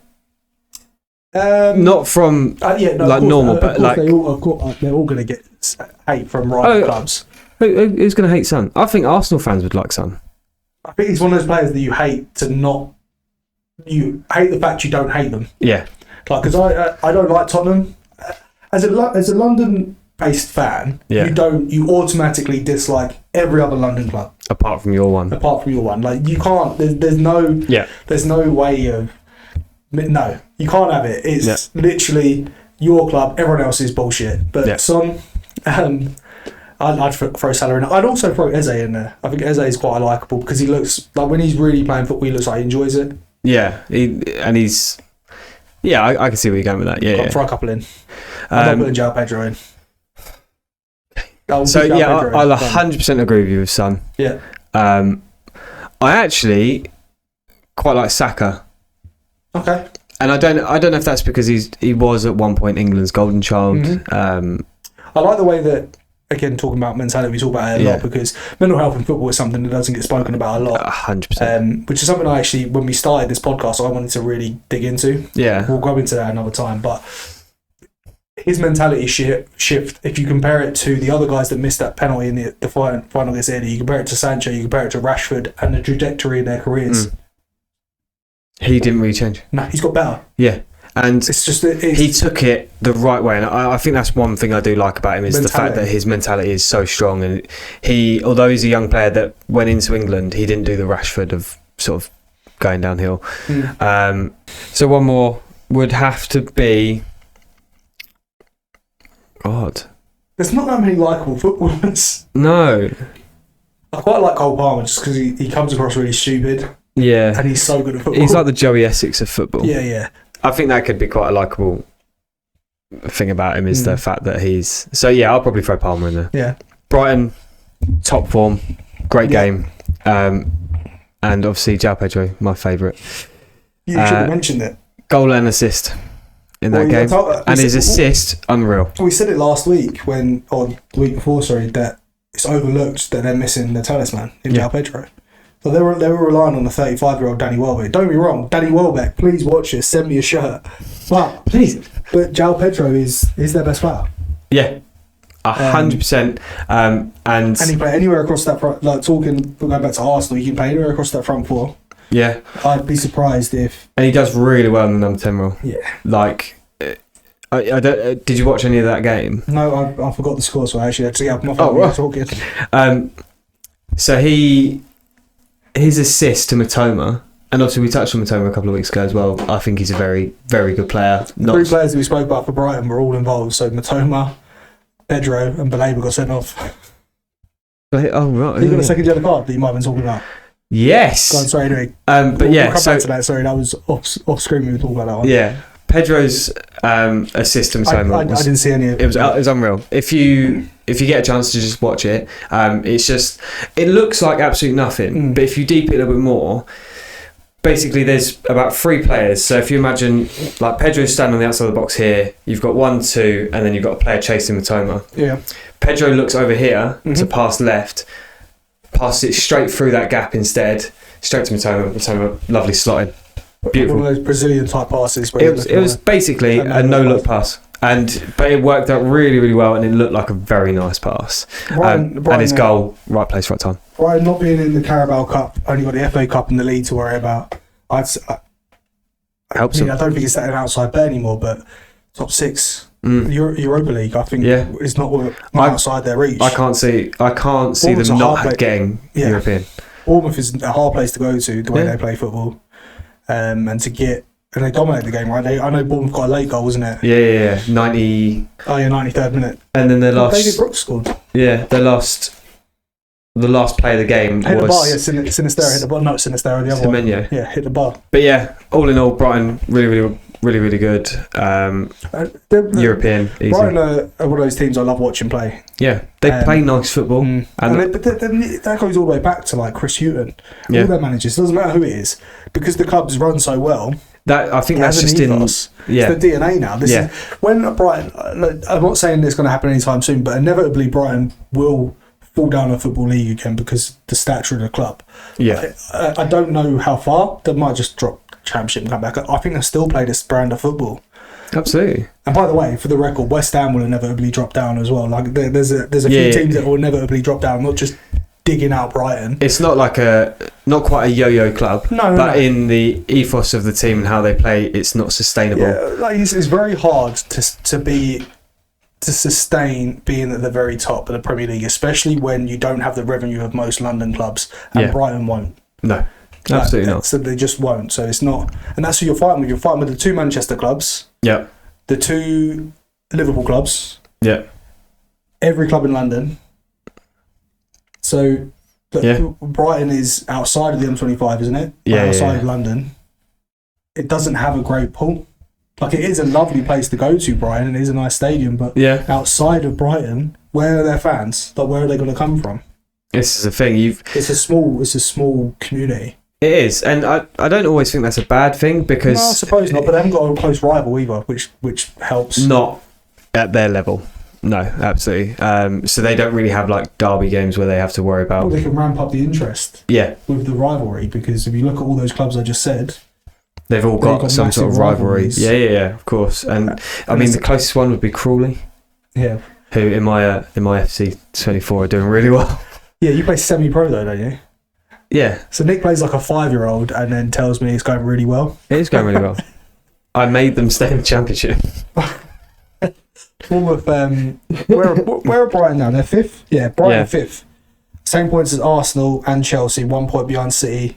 A: Not from normal, but like...
B: they're all going to get hate from rival clubs.
A: Who's going to hate Son? I think Arsenal fans would like Son.
B: I think he's one of those players that you hate to not... You hate the fact you don't hate them.
A: Yeah.
B: Like, because I don't like Tottenham. As a London-based fan, you automatically dislike every other London club.
A: Apart from your one.
B: Like, you can't... There's no way of... No, you can't have it. It's literally your club, everyone else is bullshit. But Son... I'd throw Salah in. I'd also throw Eze in there. I think Eze is quite likeable because he looks like when he's really playing football, he looks like he enjoys it. Yeah,
A: he's. Yeah, I can see where you're going with that. Yeah,
B: throw a couple in. I'm not putting João Pedro in.
A: I'll 100% agree with you with Son.
B: Yeah.
A: I actually quite like Saka.
B: Okay.
A: And I don't know if that's because he was at one point England's golden child.
B: I like the way that again, talking about mentality, we talk about it a lot because mental health in football is something that doesn't get spoken about a lot.
A: 100%.
B: Which is something I actually, when we started this podcast, I wanted to really dig into.
A: Yeah.
B: We'll go into that another time. But his mentality shift, if you compare it to the other guys that missed that penalty in the final against Italy, you compare it to Sancho, you compare it to Rashford, and the trajectory in their careers.
A: He didn't really change.
B: No, he's got better.
A: Yeah. And
B: it's just
A: he took it the right way, and I think that's one thing I do like about him is the fact that his mentality is so strong. And he, although he's a young player that went into England, he didn't do the Rashford of sort of going downhill. So one more would have to be God.
B: There's not that many likeable footballers.
A: No.
B: I quite like Cole Palmer just because he comes across really stupid.
A: Yeah.
B: And he's so good at football.
A: He's like the Joey Essex of football.
B: Yeah.
A: I think that could be quite a likeable thing about him is the fact that he's... So, yeah, I'll probably throw Palmer in there.
B: Yeah.
A: Brighton, top form, great game. And obviously, João Pedro, my favourite.
B: You should have mentioned it.
A: Goal and assist in that game. And his assist, unreal.
B: We said it last week, or the week before, that it's overlooked that they're missing the talisman in João Pedro. So they were relying on the 35-year-old Danny Welbeck. Don't be wrong, Danny Welbeck, please watch this, send me a shirt. But João Pedro is their best player.
A: Yeah, 100%. And
B: he play anywhere across that front. Like going back to Arsenal, you can play anywhere across that front four.
A: Yeah,
B: I'd be surprised if.
A: And he does really well in the number 10 role.
B: Yeah,
A: like. I don't. Did you watch any of that game?
B: No, I forgot the score, so I actually had to get up my phone while talking.
A: So his assist to Matoma, and obviously we touched on Matoma a couple of weeks ago as well. I think he's a very, very good player.
B: Three players that we spoke about for Brighton were all involved. So Matoma, Pedro, and Baleba got sent off.
A: Oh right,
B: He got a second yellow card that you might have been talking about.
A: Yes.
B: Go on, sorry, anyway.
A: But
B: we'll come back to that. Sorry, that was off screen. We were talking about that one.
A: Yeah. Pedro's assist to Matoma
B: I didn't see any of it.
A: It was unreal. If you get a chance to just watch it, it looks like absolute nothing, but if you deep it a little bit more, basically there's about 3 players. So if you imagine like Pedro's standing on the outside of the box here, you've got 1, 2, and then you've got a player chasing Matoma.
B: Yeah.
A: Pedro looks over here to pass left, passes it straight through that gap instead, straight to Matoma. Matoma, lovely slotted. Beautiful.
B: One of those Brazilian type passes.
A: It was basically a no-look pass. But it worked out really, really well, and it looked like a very nice pass.
B: Brighton,
A: and his goal, right place, right time.
B: Brighton not being in the Carabao Cup, only got the FA Cup and the league to worry about.
A: Helps
B: them. I don't think it's an outside bet anymore, but top 6 Europa League, I think, is not outside their reach.
A: I can't see them not getting European.
B: Bournemouth is a hard place to go to the way they play football, and they dominate the game, right? I know Bournemouth got a late goal, wasn't it?
A: Yeah. 90.
B: Oh yeah, 93rd minute.
A: And then
B: David Brooks scored.
A: Yeah, the last play of the game
B: hit
A: was...
B: the bar, yeah, Sinistera hit the bar. No, Sinistera, the other
A: Semenyo.
B: one. Yeah, hit the bar.
A: But yeah, all in all, Brighton, really, really, really, really good. European, easy.
B: Brighton are one of those teams I love watching play.
A: Yeah, they play nice football.
B: But that goes all the way back to like Chris Hughton. All their managers, it doesn't matter who it is, because the clubs run so well.
A: I think that's just
B: ethos. It's the DNA now. This is when Brighton. I'm not saying it's going to happen anytime soon, but inevitably Brighton will fall down a football league again because the stature of the club.
A: Yeah,
B: I don't know how far. They might just drop Championship and come back. I think they still play this brand of football.
A: Absolutely.
B: And by the way, for the record, West Ham will inevitably drop down as well. Like there's a few teams that will inevitably drop down, not just digging out Brighton. It's not like
A: not quite a yo-yo club.
B: No.
A: In the ethos of the team and how they play, it's not sustainable.
B: Yeah, like it's very hard to sustain being at the very top of the Premier League, especially when you don't have the revenue of most London clubs, and Brighton won't.
A: No, absolutely not.
B: So they just won't. So it's not, and that's who you're fighting with. You're fighting with the 2 Manchester clubs.
A: Yeah.
B: The 2 Liverpool clubs.
A: Yeah.
B: Every club in London. So Brighton is outside of the M25, isn't it?
A: Yeah.
B: Outside of London. It doesn't have a great pool. Like, it is a lovely place to go to, Brighton, and it is a nice stadium, but outside of Brighton, where are their fans? Like, where are they going to come from?
A: This is the thing.
B: It's a small community.
A: It is, and I don't always think that's a bad thing, because...
B: No, I suppose not, but they haven't got a close rival either, which helps.
A: Not at their level. No, absolutely. So they don't really have like derby games where they have to worry about.
B: Well, they can ramp up the interest.
A: Yeah,
B: with the rivalry, because if you look at all those clubs I just said,
A: they've all got some sort of rivalry.
B: rivalries.
A: Yeah, of course. And I mean, the closest one would be Crawley.
B: Yeah.
A: Who in my FC 24 are doing really well.
B: Yeah, you play semi-pro though, don't you?
A: Yeah.
B: So Nick plays like a 5-year-old and then tells me it's going really well.
A: It is going really well. I made them stay in the Championship.
B: Bournemouth, where are Brighton now? They're 5th? Yeah, Brighton 5th. Same points as Arsenal and Chelsea, 1 point behind City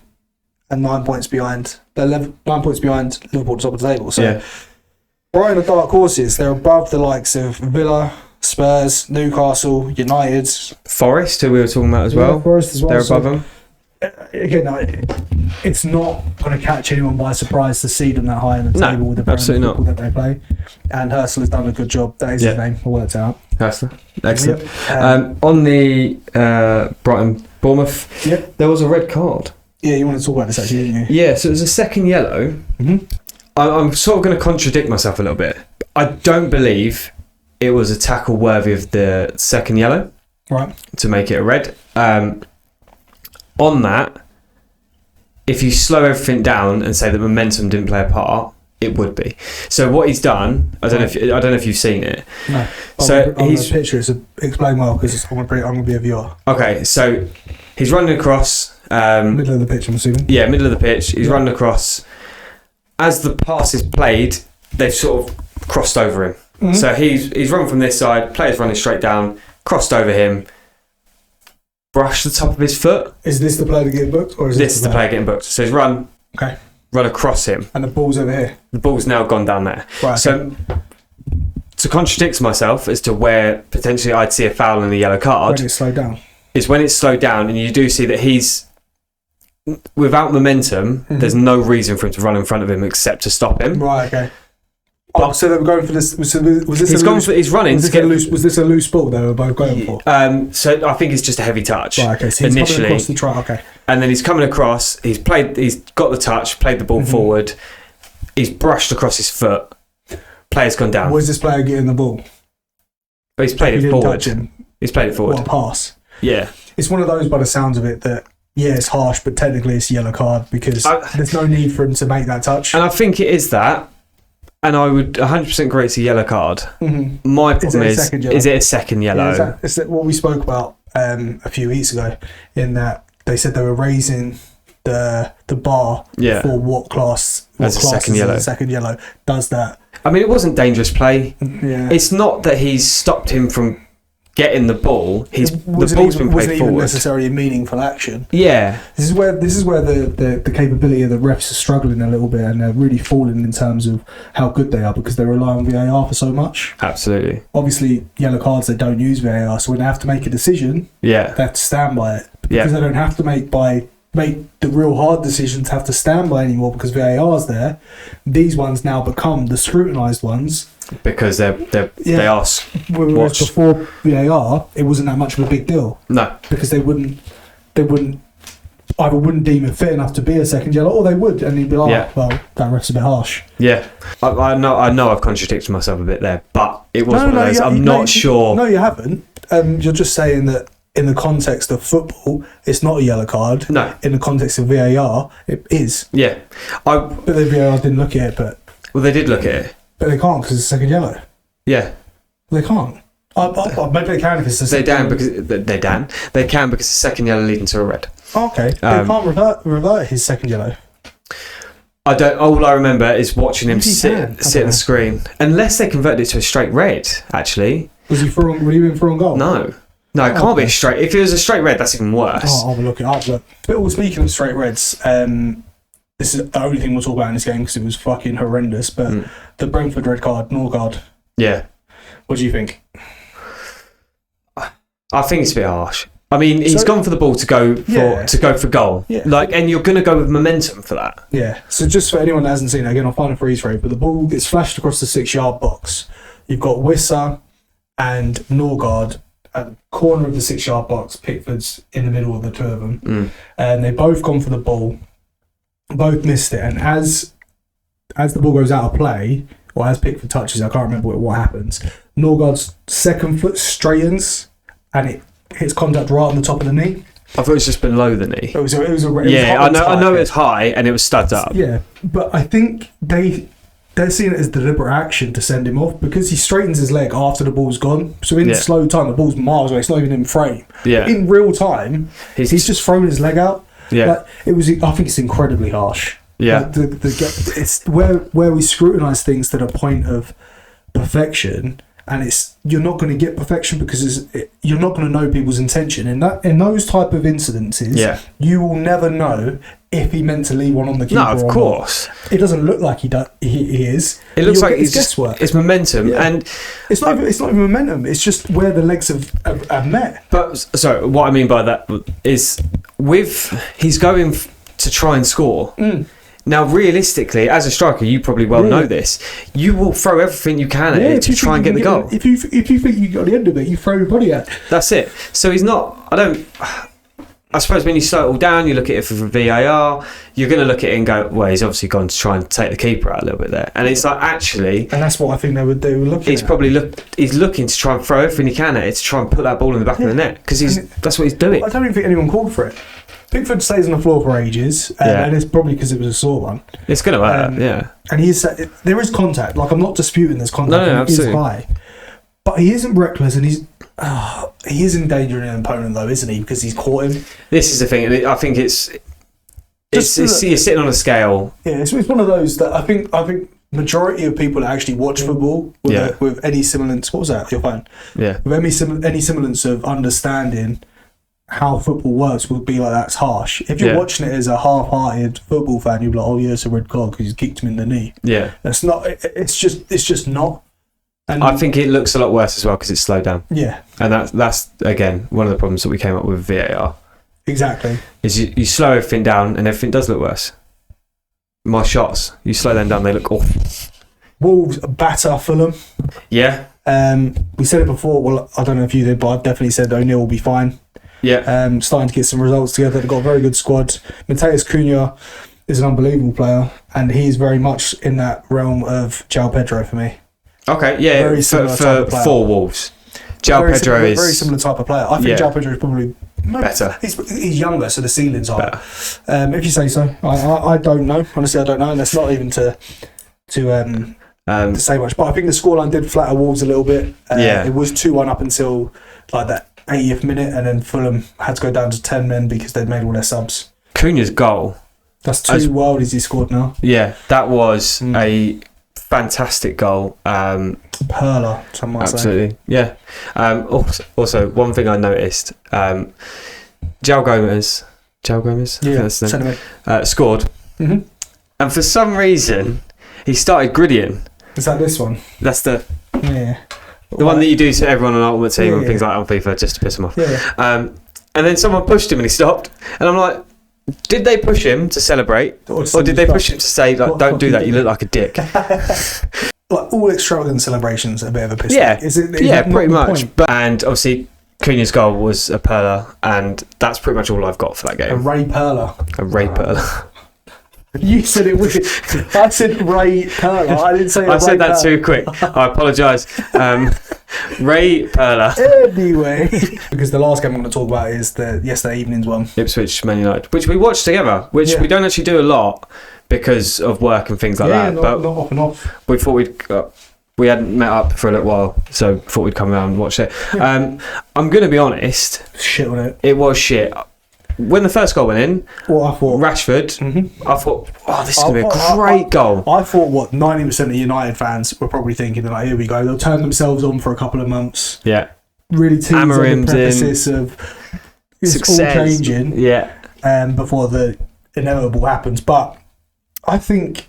B: and 9 points behind. They're 9 points behind Liverpool, top of the table. So
A: Yeah.
B: Brighton are dark horses. They're above the likes of Villa, Spurs, Newcastle, United.
A: Forest, who we were talking about as well.
B: Forest as well.
A: They're above them.
B: Again, it's not going to catch anyone by surprise to see them that high in the table with the brand of football that they play. And Hurstall has done a good job. That is his name. I worked out.
A: Hurstall. Excellent.
B: Yep.
A: On the Brighton Bournemouth, there was a red card.
B: Yeah, you wanted to talk about this actually, didn't you?
A: Yeah, so it was a second yellow.
B: Mm-hmm.
A: I'm sort of going to contradict myself a little bit. I don't believe it was a tackle worthy of the second yellow.
B: Right.
A: To make it a red. On that, if you slow everything down and say that momentum didn't play a part, it would be. So what he's done, I don't know if you've seen it.
B: No.
A: So
B: he's picture. So explain well, because I'm going to be a viewer.
A: Okay, so he's running across.
B: Middle of the pitch, I'm assuming.
A: Yeah, middle of the pitch. He's running across. As the pass is played, they've sort of crossed over him. Mm-hmm. So he's run from this side. Player's running straight down, crossed over him. Brush the top of his foot.
B: Is this the player getting booked? Or is
A: this the player getting booked? So he's run across him.
B: And the ball's over here?
A: The ball's now gone down there.
B: Right.
A: So to contradict myself as to where potentially I'd see a foul and a yellow card.
B: When it's slowed down.
A: Is when it's slowed down and you do see that he's, without momentum, there's no reason for him to run in front of him except to stop him.
B: Right, okay. Oh, so they were going for this. Was this
A: he's running.
B: Was this a loose ball they were both going for?
A: So I think it's just a heavy touch.
B: Right, okay. So he's coming across the try. Okay.
A: And then he's coming across. He's got the touch. Played the ball forward. He's brushed across his foot. Player's gone down.
B: Was this player getting the ball?
A: But he's played it forward. He's played it forward.
B: What a pass!
A: Yeah.
B: It's one of those, by the sounds of it, that it's harsh, but technically it's a yellow card because there's no need for him to make that touch.
A: And I think it is that. And I would 100% agree it's a yellow card. Mm-hmm. My problem is it a second yellow?
B: Yeah, is that what we spoke about a few weeks ago, in that they said they were raising the bar for what class
A: as a second yellow.
B: Second yellow does that.
A: I mean, it wasn't dangerous play.
B: Yeah.
A: It's not that he's stopped him from getting the ball. The ball's been played
B: wasn't even
A: forward.
B: Necessarily a meaningful action.
A: Yeah.
B: This is where the capability of the refs are struggling a little bit, and they're really falling in terms of how good they are because they rely on VAR for so much.
A: Absolutely.
B: Obviously, yellow cards, they don't use VAR, so when they have to make a decision, they have to stand by it. Because they don't have to make the real hard decisions have to stand by anymore because VAR's there. These ones now become the scrutinised ones.
A: Because they ask.
B: Whereas before VAR, it wasn't that much of a big deal.
A: No,
B: because they wouldn't deem it fit enough to be a second yellow, or they would, and you'd be like, well, that ref's a bit harsh. Yeah,
A: I know I've contradicted myself a bit there, but it was one of those. I'm not sure.
B: No, you haven't. You're just saying that in the context of football, it's not a yellow card.
A: No.
B: In the context of VAR, it is.
A: Yeah,
B: but the VAR didn't look at it.
A: Well, they did look at it.
B: But they can't because it's a second yellow.
A: Yeah.
B: They can't. Maybe they can if it's a second yellow.
A: They can because the second yellow leading to a red.
B: Okay. They can't revert his second yellow.
A: All I remember is watching him sit at the screen. Unless they converted it to a straight red, actually.
B: Were you in for on goal?
A: No, it can't be a straight. If it was a straight red, that's even worse.
B: I'll have a look it up. But speaking of straight reds, this is the only thing we'll talk about in this game because it was fucking horrendous. But the Brentford red card, Norgard.
A: Yeah.
B: What do you think?
A: I think it's a bit harsh. I mean, he's gone for the ball to go for goal. Yeah. And you're going to go with momentum for that.
B: Yeah. So just for anyone that hasn't seen it, again, I'll find a freeze frame. But the ball gets flashed across the 6-yard box. You've got Wissa and Norgard at the corner of the 6-yard box. Pickford's in the middle of the two of them, and they've both gone for the ball. Both missed it, and as the ball goes out of play, or as Pickford touches, I can't remember what happens. Norgard's second foot straightens and it hits contact right on the top of the knee.
A: I thought it's just below the knee.
B: It was I
A: know it was high and it was studs up.
B: Yeah, but I think they're seeing it as deliberate action to send him off because he straightens his leg after the ball's gone. So in slow time, the ball's miles away. It's not even in frame.
A: Yeah.
B: But in real time, he's just thrown his leg out.
A: Yeah.
B: Like, I think it's incredibly harsh.
A: Yeah.
B: Like it's where we scrutinise things to the point of perfection, and you're not going to get perfection because you're not going to know people's intention. In those type of incidences, you will never know if he meant to leave one on the keeper.
A: No, of course.
B: Not. It doesn't look like he is.
A: It looks like
B: it's guesswork.
A: It's momentum, and
B: it's not even momentum. It's just where the legs have met.
A: But so what I mean by that is he's going to try and score. Now, realistically, as a striker, you probably know this. You will throw everything you can at it to try and get the goal.
B: If you think you got the end of it, you throw your body at it.
A: That's it. So he's not. I suppose when you slow it all down, you look at it for VAR. You're going to look at it and go, "Well, he's obviously gone to try and take the keeper out a little bit there." And it's like actually,
B: and that's what I think they were looking.
A: He's probably he's looking to try and throw everything he can at it to try and put that ball in the back of the net because that's what he's doing.
B: I don't even think anyone called for it. Pickford stays on the floor for ages, and it's probably because it was a sore one.
A: It's going to hurt,
B: And there is contact. Like, I'm not disputing there's contact.
A: No, absolutely.
B: He is high, but he isn't reckless, and he is endangering an opponent though, isn't he? Because he's caught him. This
A: is the thing. I think it's you're sitting on a scale.
B: Yeah, it's one of those that I think majority of people that actually watch football with any semblance. What was that? Your phone?
A: Yeah.
B: With any semblance of understanding how football works would be like that's harsh. If you're watching it as a half-hearted football fan, you'd be like, "Oh yeah, it's a red card because he's kicked him in the knee."
A: Yeah,
B: that's not. It's just not. And
A: I think it looks a lot worse as well because it's slowed down.
B: Yeah,
A: and that's again one of the problems that we came up with VAR.
B: Exactly.
A: Is you slow everything down and everything does look worse. My shots, you slow them down, they look awful.
B: Wolves batter Fulham.
A: Yeah.
B: We said it before. Well, I don't know if you did, but I definitely said O'Neill will be fine.
A: Yeah.
B: Starting to get some results together. They've got a very good squad. Mateus Cunha is an unbelievable player, and he's very much in that realm of João Pedro for me.
A: Okay, yeah,
B: very
A: for Wolves. João Pedro is
B: very similar type of player. I think João Pedro is probably
A: better.
B: He's younger, so the ceiling's higher. If you say so. I don't know. Honestly, I don't know, and that's not even to say much. But I think the scoreline did flatter Wolves a little bit. It was 2-1 up until like that 80th minute, and then Fulham had to go down to 10 men because they'd made all their subs.
A: Cunha's goal.
B: That's two worldies he scored now. Yeah,
A: that was a fantastic goal.
B: Perler, some might say.
A: Absolutely, yeah. Also, one thing I noticed, João Gomez, scored, and for some reason he started griddying.
B: Is that this one?
A: That's the one that you do to everyone on Ultimate Team and things like that on FIFA just to piss them off. And then someone pushed him and he stopped, and I'm like, did they push him to celebrate, or did they push him to say, like, don't do that, you look like a dick?
B: Like, all extravagant celebrations are a bit of a piss.
A: Is pretty much. And obviously Cunha's goal was a Perler, and that's pretty much all I've got for that game.
B: A Ray Perler. You said it weird. I said Ray Perler. I didn't say.
A: I said that too quick. I apologise. Ray Perler.
B: Anyway, because the last game I'm going to talk about is the yesterday evening's one,
A: Ipswich Man United, which we watched together, which we don't actually do a lot because of work and things like that.
B: Not off and off.
A: We thought we hadn't met up for a little while, so thought we'd come around and watch it. I'm going to be honest.
B: Shit on it.
A: It was shit. When the first goal went in,
B: I thought
A: Rashford, I thought, this is going to be a great goal.
B: I thought 90% of United fans were probably thinking, like, here we go, they'll turn themselves on for a couple of months.
A: Yeah.
B: Really tease on the premises of success. All changing.
A: Yeah.
B: Before the inevitable happens. But I think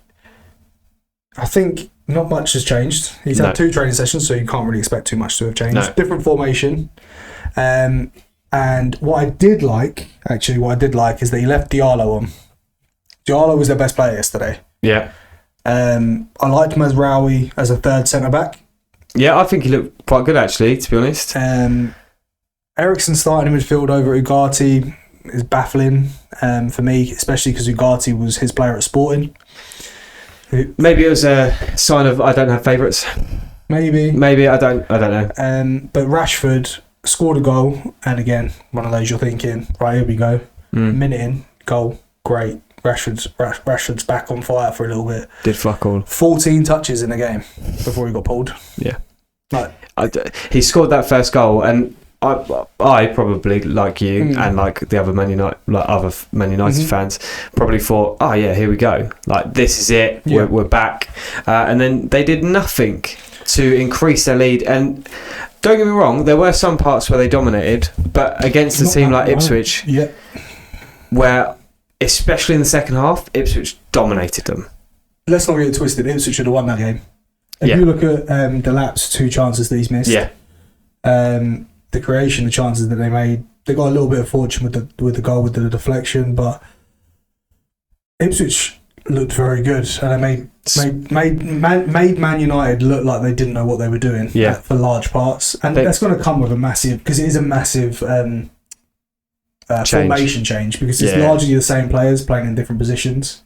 B: not much has changed. He's had 2 training sessions, so you can't really expect too much to have changed.
A: No.
B: Different formation. And what I did like is that he left Diallo on. Diallo was their best player yesterday.
A: Yeah.
B: I liked Mazraoui as a third centre-back.
A: Yeah, I think he looked quite good, actually, to be honest.
B: Ericsson starting in midfield over Ugarte is baffling for me, especially because Ugarte was his player at Sporting.
A: Maybe it was a sign of I don't have favourites.
B: Maybe
A: I don't know.
B: But Rashford scored a goal, and again, one of those you're thinking, right, here we go. Minute in, goal, great. Rashford's back on fire for a little bit.
A: Did fuck all.
B: 14 touches in a game before he got pulled.
A: Yeah.
B: Like,
A: he scored that first goal, and I probably, like you and like the other Man United fans, probably thought, oh yeah, here we go. Like, this is it. Yeah. We're back. And then they did nothing to increase their lead. And don't get me wrong, there were some parts where they dominated, but against a team like Ipswich, where, especially in the second half, Ipswich dominated them.
B: Let's not get it twisted. Ipswich should have won that game. If you look at Delap's 2 chances that he's missed, the creation, the chances that they made, they got a little bit of fortune with the goal, with the deflection, but Ipswich looked very good, and they made Man United look like they didn't know what they were doing for large parts, and that's going to come with a massive, because it is a massive formation change, because it's largely the same players playing in different positions.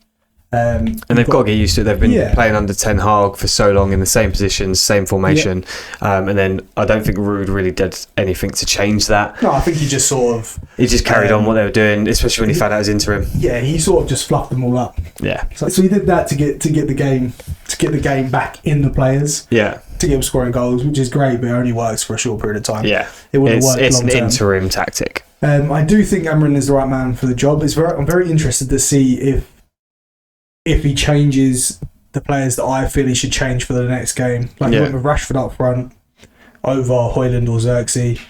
B: And they've
A: got to get used to it. They've been playing under Ten Hag for so long in the same positions, same formation, and then I don't think Ruud really did anything to change that.
B: No, I think he just
A: he just carried on what they were doing, especially when he found out his interim.
B: Yeah, he sort of just fluffed them all up.
A: Yeah,
B: so he did that to get the game back in the players.
A: Yeah,
B: to get them scoring goals, which is great, but it only works for a short period of time.
A: Yeah,
B: it wouldn't work long term.
A: It's an interim tactic.
B: I do think Amarin is the right man for the job. I'm very interested to see if he changes the players that I feel he should change for the next game. Like, he went with Rashford up front over Højlund or Xerxes.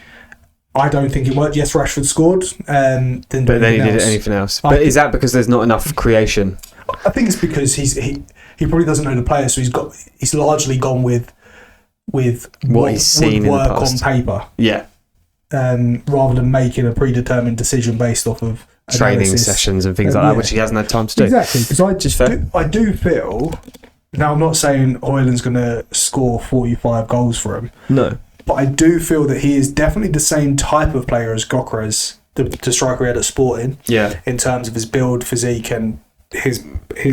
B: I don't think it worked. Yes, Rashford scored. But
A: then he did anything else. But is that because there's not enough creation?
B: I think it's because he probably doesn't know the players, so he's largely gone with
A: what he's seen
B: would work
A: in the past.
B: On paper.
A: Yeah.
B: Rather than making a predetermined decision based off of
A: training sessions and things like that, which he hasn't had time to do.
B: Exactly, because I do feel, now I'm not saying Højlund's going to score 45 goals for him.
A: No.
B: But I do feel that he is definitely the same type of player as Gyökeres, the striker he had at Sporting.
A: Yeah.
B: In terms of his build, physique, and his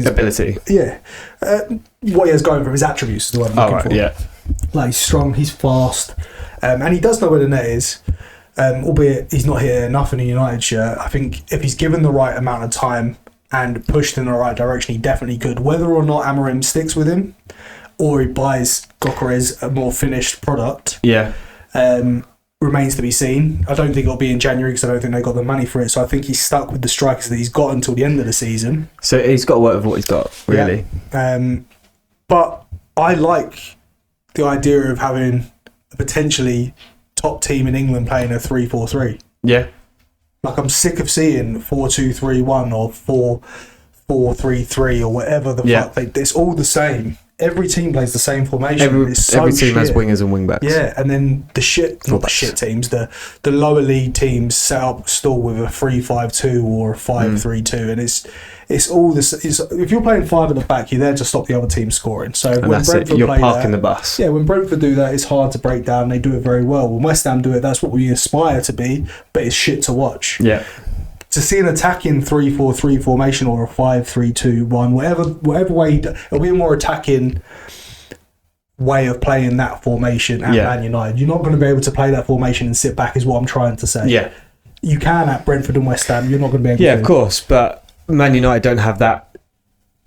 A: ability.
B: Yeah. What he has going for his attributes is what I'm looking for.
A: Yeah.
B: Like, he's strong, he's fast, and he does know where the net is. Albeit he's not here enough in a United shirt. I think if he's given the right amount of time and pushed in the right direction, he definitely could. Whether or not Amarim sticks with him, or he buys Gyökeres a more finished product, remains to be seen. I don't think it'll be in January, because I don't think they got the money for it. So I think he's stuck with the strikers that he's got until the end of the season.
A: So he's got to work with what he's got, really.
B: Yeah. But I like the idea of having a potentially top team in England playing a 3-4-3.
A: Yeah.
B: Like, I'm sick of seeing 4-2-3-1 or 4-4-3-3 or whatever the fuck. It's all the same. Every team plays the same formation.
A: Every team has wingers and wing backs.
B: Yeah, and then the shit teams, the lower league teams set up stall with a 3-5-2 or a 5-3-2, and it's all this. If you're playing 5 at the back, you're there to stop the other team scoring. So
A: and
B: when Brentford
A: you're
B: play
A: parking the bus.
B: Yeah, when Brentford do that, it's hard to break down. They do it very well. When West Ham do it, that's what we aspire to be, but it's shit to watch.
A: Yeah.
B: To see an attacking 3-4-3 formation or a 5-3-2-1, whatever way, it'll be a more attacking way of playing that formation at Man United. You're not going to be able to play that formation and sit back, is what I'm trying to say.
A: Yeah.
B: You can at Brentford and West Ham. You're not going to be able to.
A: Yeah, of course, but Man United don't have that.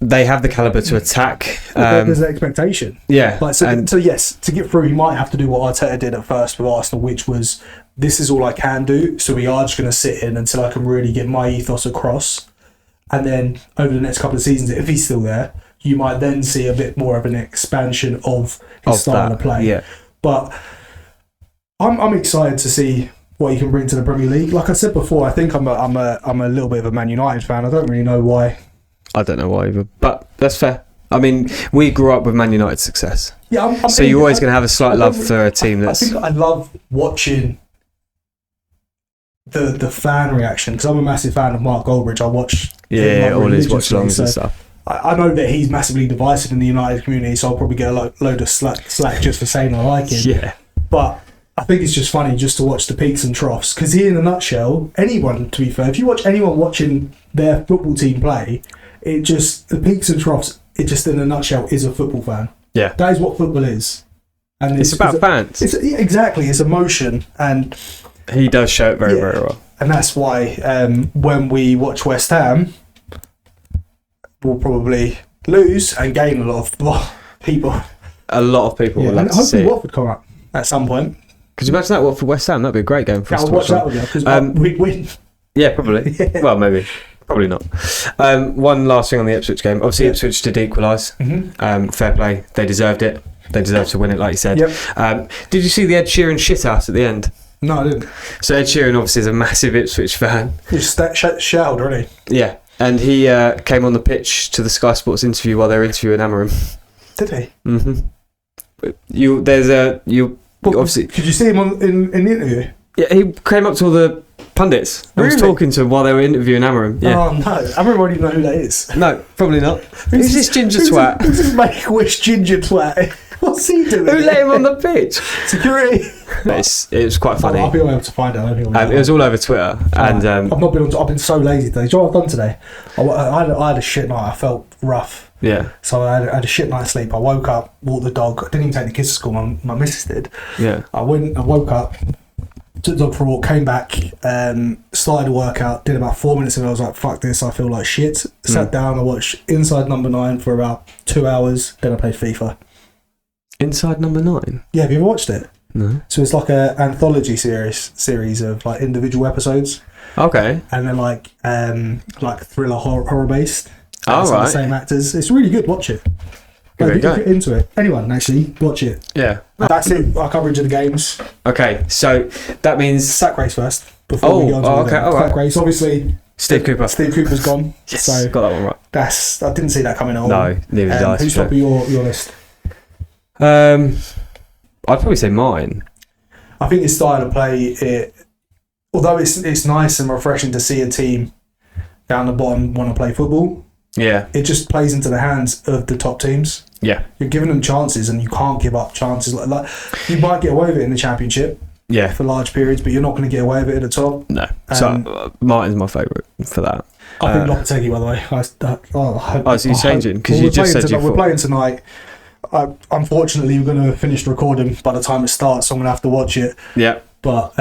A: They have the calibre to attack.
B: There's an expectation.
A: Yeah.
B: So yes, to get through, you might have to do what Arteta did at first with Arsenal, which was, this is all I can do, so we are just going to sit in until I can really get my ethos across. And then over the next couple of seasons, if he's still there, you might then see a bit more of an expansion of his style of play.
A: Yeah.
B: But I'm excited to see what he can bring to the Premier League. Like I said before, I think I'm a little bit of a Man United fan. I don't really know why.
A: I don't know why either, but that's fair. I mean, we grew up with Man United success.
B: Yeah,
A: so you're always going to have a slight love for a team that's.
B: I think I love watching the fan reaction, because I'm a massive fan of Mark Goldbridge. I watch
A: all his watch-alongs and stuff.
B: I know that he's massively divisive in the United community, so I'll probably get a load of slack just for saying I like him.
A: Yeah,
B: but I think it's just funny just to watch the peaks and troughs, because he, in a nutshell, anyone, to be fair, if you watch anyone watching their football team play, the peaks and troughs it just in a nutshell is a football fan.
A: Yeah.
B: That is what football is. And
A: It's about fans.
B: Exactly, it's emotion, and
A: he does show it very, very well.
B: And that's why when we watch West Ham, we'll probably lose and gain a lot of people.
A: A lot of people would love to see
B: hopefully
A: it.
B: Watford come up at some point.
A: Could you imagine that? What for West Ham? That'd be a great game for us
B: I'll
A: to
B: watch
A: watch.
B: that with you because we'd win.
A: Yeah, probably.
B: Yeah.
A: Well, maybe. Probably not. One last thing on the Ipswich game. Obviously, Ipswich did equalise. Fair play. They deserved it. They deserved to win it, like you said.
B: Yep.
A: Did you see the Ed Sheeran shithouse at the end?
B: No, I didn't.
A: So Ed Sheeran obviously is a massive Ipswich fan.
B: He's shareholder, isn't he?
A: Yeah. And he came on the pitch to the Sky Sports interview while they were interviewing Amarim.
B: Did he?
A: Obviously.
B: Could you see him in the interview?
A: Yeah, he came up to all the pundits and was talking to them while they were interviewing Amarim. Yeah.
B: Oh no, Amarim won't even know who that is.
A: No, probably not. Who's this ginger twat?
B: Who's this Make-A-Wish ginger twat? What's he doing?
A: Who let him on the pitch?
B: Security.
A: It was quite funny.
B: I'll be able to find out.
A: It was all over Twitter, and
B: I've been so lazy today. Do you know what I've done today? I had a shit night. I felt rough.
A: Yeah.
B: So I had a shit night's sleep. I woke up, walked the dog. I didn't even take the kids to school. My missus did.
A: Yeah.
B: I woke up, took the dog for a walk, came back, started a workout, did about 4 minutes of it. I was like, fuck this, I feel like shit. Sat down, I watched Inside Number 9 for about 2 hours, then I played FIFA.
A: Inside Number 9?
B: Yeah, have you ever watched it?
A: No.
B: So it's like a anthology series of like individual episodes.
A: Okay.
B: And they're like thriller horror based.
A: Oh, right.
B: The same actors. It's really good, watch it.
A: If
B: you're into it. Anyone, actually, watch it.
A: Yeah.
B: That's it, our coverage of the games.
A: Okay, so that means...
B: Sack race first, before we go on to the
A: all right.
B: Sack race, obviously...
A: Steve
B: Cooper's gone.
A: Yes,
B: so
A: got that one right.
B: I didn't see that coming at all.
A: No, neither did I.
B: Who's top of your list?
A: I'd probably say mine.
B: I think his style of play, although it's nice and refreshing to see a team down the bottom want to play football, it just plays into the hands of the top teams.
A: Yeah.
B: You're giving them chances and you can't give up chances. Like you might get away with it in the Championship for large periods, but you're not going to get away with it at the top.
A: No. So Martin's my favourite for that.
B: I think Lopetegui, by the way.
A: So you're changing? Because you just said
B: we're playing tonight. Unfortunately, we're going to finish the recording by the time it starts, so I'm going to have to watch it.
A: Yeah.
B: But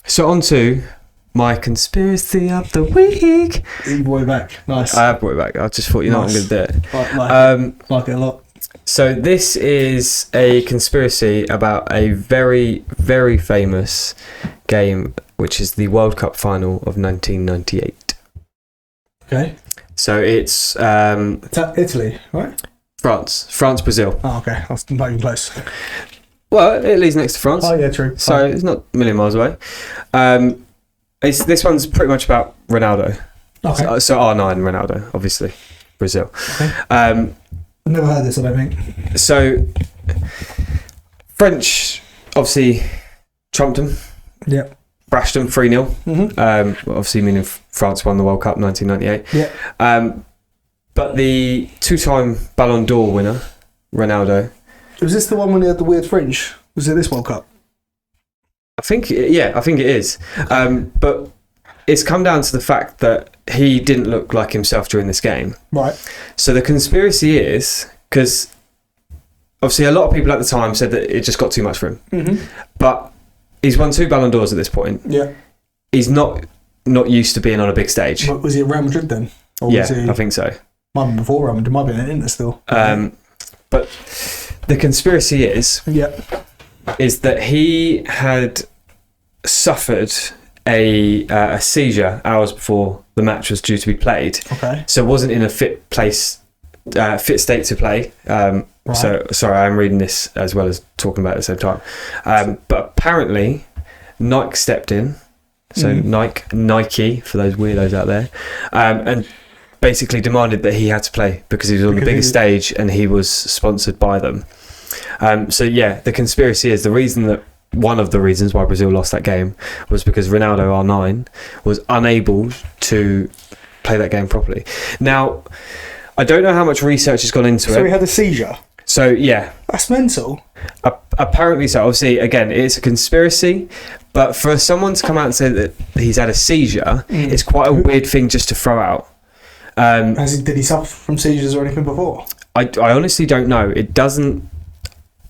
A: so on to my conspiracy of the week.
B: You brought it back. Nice.
A: I have brought it back. I just thought, I'm going to do it.
B: Like it a lot.
A: So this is a conspiracy about a very, very famous game, which is the World Cup final of 1998.
B: Okay.
A: So it's
B: Italy, right?
A: France, Brazil.
B: Oh, okay. That's not even close.
A: Well, Italy's next to France.
B: Oh, yeah, true.
A: So it's not a million miles away. This one's pretty much about Ronaldo.
B: Okay.
A: So R9 Ronaldo, obviously, Brazil.
B: Okay.
A: I've
B: never heard this, I don't think.
A: So French obviously trumped them.
B: Yep.
A: Thrashed them 3-0.
B: Mm-hmm.
A: Obviously meaning France won the World Cup 1998.
B: Yeah.
A: But the two-time Ballon d'Or winner, Ronaldo.
B: Was this the one when he had the weird fringe? Was it this World Cup?
A: I think it is. But it's come down to the fact that he didn't look like himself during this game.
B: Right.
A: So the conspiracy is, because obviously a lot of people at the time said that it just got too much for him.
B: Mm-hmm.
A: But he's won 2 Ballon d'Ors at this point.
B: Yeah. He's
A: not used to being on a big stage.
B: Was he at Real Madrid then?
A: Or I think so.
B: Might have been before Real Madrid. Might have been in Inter still.
A: But the conspiracy is that he had suffered a seizure hours before the match was due to be played.
B: Okay.
A: So wasn't in a fit state to play. Right. So sorry, I'm reading this as well as talking about it at the same time. But apparently, Nike stepped in. So Nike for those weirdos out there, and basically demanded that he had to play because he was on the biggest stage and he was sponsored by them. The conspiracy is one of the reasons why Brazil lost that game was because Ronaldo R9 was unable to play that game properly. Now, I don't know how much research has gone into it.
B: So he had a seizure?
A: So, yeah.
B: That's mental.
A: Apparently so. Obviously, again, it's a conspiracy, but for someone to come out and say that he's had a seizure, it's quite a weird thing just to throw out.
B: Did he suffer from seizures or anything before?
A: I honestly don't know. It doesn't.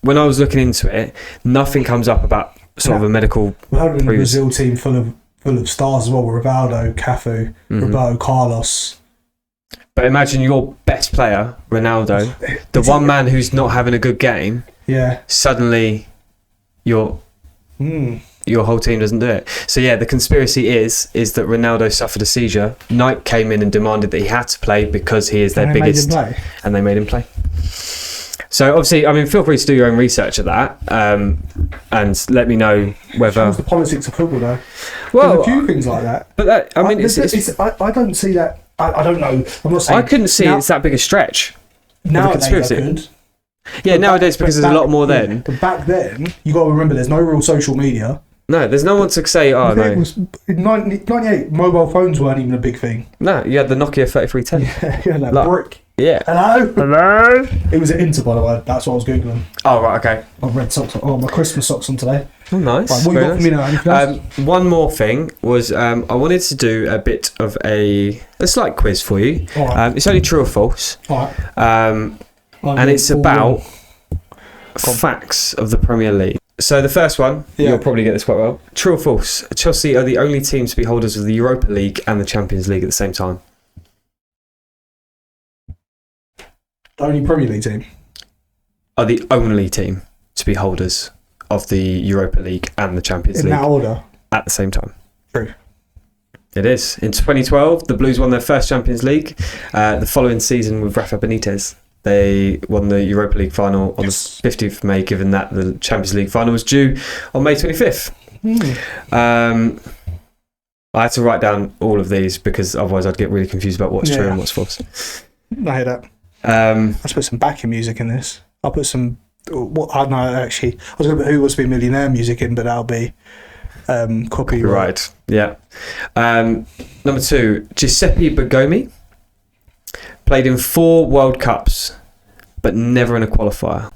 A: When I was looking into it, nothing comes up about sort of a medical.
B: We had a Brazil team full of stars as well. Rivaldo, Cafu, Roberto Carlos.
A: But imagine your best player, Ronaldo, the one man who's not having a good game.
B: Yeah.
A: Suddenly, your whole team doesn't do it. So yeah, the conspiracy is that Ronaldo suffered a seizure. Nike came in and demanded that he had to play because he is their biggest, and they made him play. So obviously, I mean, feel free to do your own research of that, and let me know whether.
B: It's the politics of football, though.
A: Well,
B: there's a few things like that.
A: But that, I mean,
B: I don't see that. I don't know. I'm not saying.
A: I couldn't see it's that big a stretch.
B: Nowadays, I could.
A: Yeah, nowadays because there's a lot more then.
B: But back then, you got to remember, there's no real social media.
A: No, there's no one to say, oh, no.
B: In 98, mobile phones weren't even a big thing.
A: No, you had the Nokia 3310.
B: Yeah, you had that brick.
A: Yeah.
B: Hello? It was at Inter, by the way. That's what I was Googling.
A: Oh, right, okay.
B: I've red socks on. Oh, my Christmas socks on today.
A: Oh, nice.
B: Right, what you got for me now?
A: One more thing was I wanted to do a bit of a slight quiz for you.
B: All right.
A: It's only true or false.
B: All right.
A: And it's about facts of the Premier League. So the first one, you'll probably get this quite well. True or false? Chelsea are the only team to be holders of the Europa League and the Champions League at the same time.
B: The only Premier League team?
A: Are the only team to be holders of the Europa League and the Champions League.
B: In that order?
A: At the same time.
B: True.
A: It is. In 2012, the Blues won their first Champions League. The following season with Rafa Benitez, they won the Europa League final on the 15th of May, given that the Champions League final was due on May 25th. I had to write down all of these because otherwise I'd get really confused about what's true and what's false.
B: I hear that. Let's put some backing music in this. I'll put some... I don't know, actually. I was going to put Who Wants to Be a Millionaire music in, but that'll be copyright.
A: Right, yeah. Number 2, Giuseppe Bergomi played in 4 World Cups, but never in a qualifier.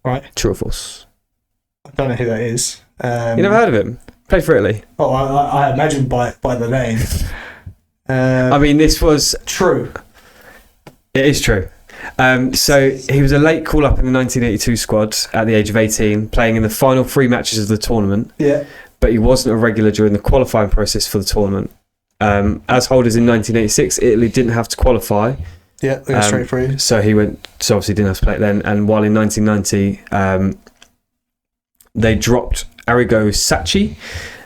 B: Right.
A: True or false?
B: I don't know who that is.
A: You never heard of him? Played for Italy.
B: Oh, I imagine by the name.
A: I mean, this was...
B: True.
A: It is true. So he was a late call-up in the 1982 squad at the age of 18, playing in the final 3 matches of the tournament.
B: Yeah.
A: But he wasn't a regular during the qualifying process for the tournament. As holders in 1986, Italy didn't have to qualify.
B: Yeah, they went straight through.
A: So obviously didn't have to play it then. And while in 1990, they dropped Arrigo Sacchi,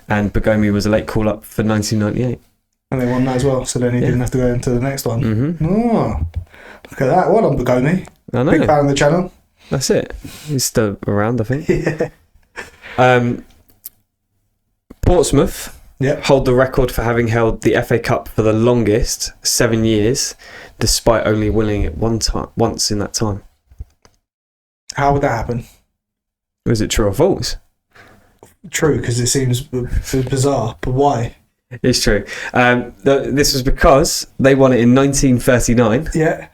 A: and Bergomi was a late call-up for 1998.
B: And they won that as well, so then he didn't have to go into the next one.
A: Mm-hmm.
B: Oh, look at that. Well done, Bergomi.
A: I know.
B: Big fan of the channel.
A: That's it. He's still around, I think.
B: Yeah.
A: Portsmouth hold the record for having held the FA Cup for the longest, 7 years, despite only winning it once in that time.
B: How would that happen?
A: Was it true or false?
B: True, because it seems bizarre, but why?
A: It's true. This was because they won it in 1939.
B: Yeah.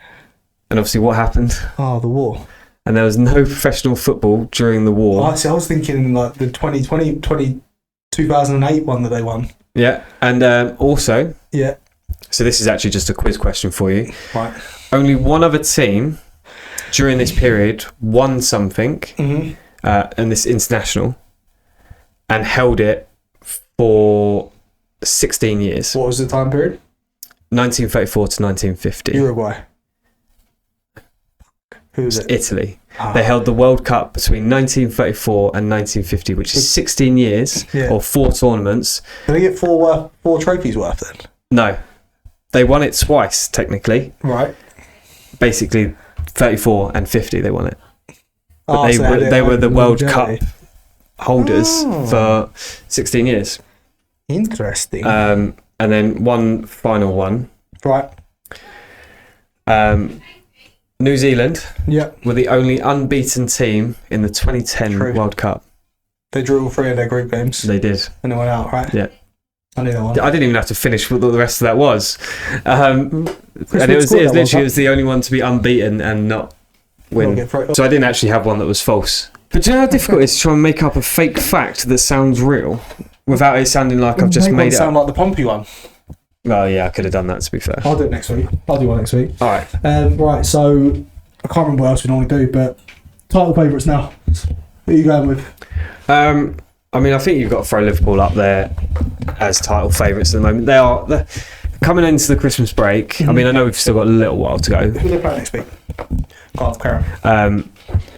A: And obviously what happened?
B: Oh, the war.
A: And there was no professional football during the war.
B: Oh, see, I was thinking like the 2008 one that they won.
A: Yeah. And also...
B: Yeah.
A: So this is actually just a quiz question for you.
B: Right.
A: Only one other team during this period won something, and this international, and held it for 16 years.
B: What was the time period?
A: 1934 to 1950.
B: Uruguay. Who was it?
A: Italy. They held the World Cup between 1934 and 1950, which is 16 years, or 4 tournaments.
B: Did they get 4 trophies worth then?
A: No. They won it twice, technically.
B: Right.
A: Basically, 34 and 50, they won it. But they were the World Cup holders for 16 years.
B: Interesting.
A: And then one final one.
B: Right.
A: New Zealand were the only unbeaten team in the 2010 World Cup.
B: They drew all 3 of their group games.
A: They did.
B: And they went out, right?
A: Yeah.
B: I knew that one.
A: I didn't even have to finish what the rest of that was. And it was the only one to be unbeaten and not win. So I didn't actually have one that was false. But do you know how difficult it is to try and make up a fake fact that sounds real without it sounding like I've just made it
B: sound
A: up?
B: like the Pompey one.
A: Well, yeah, I could have done that, to be fair.
B: I'll do it next week. I'll do one next week.
A: All right.
B: Right, so I can't remember what else we normally do, but title favourites now. Who are you going with?
A: I mean, I think you've got to throw Liverpool up there as title favourites at the moment. They're coming into the Christmas break. I mean, I know we've still got a little while to go.
B: Who are they playing next week? Can't carry.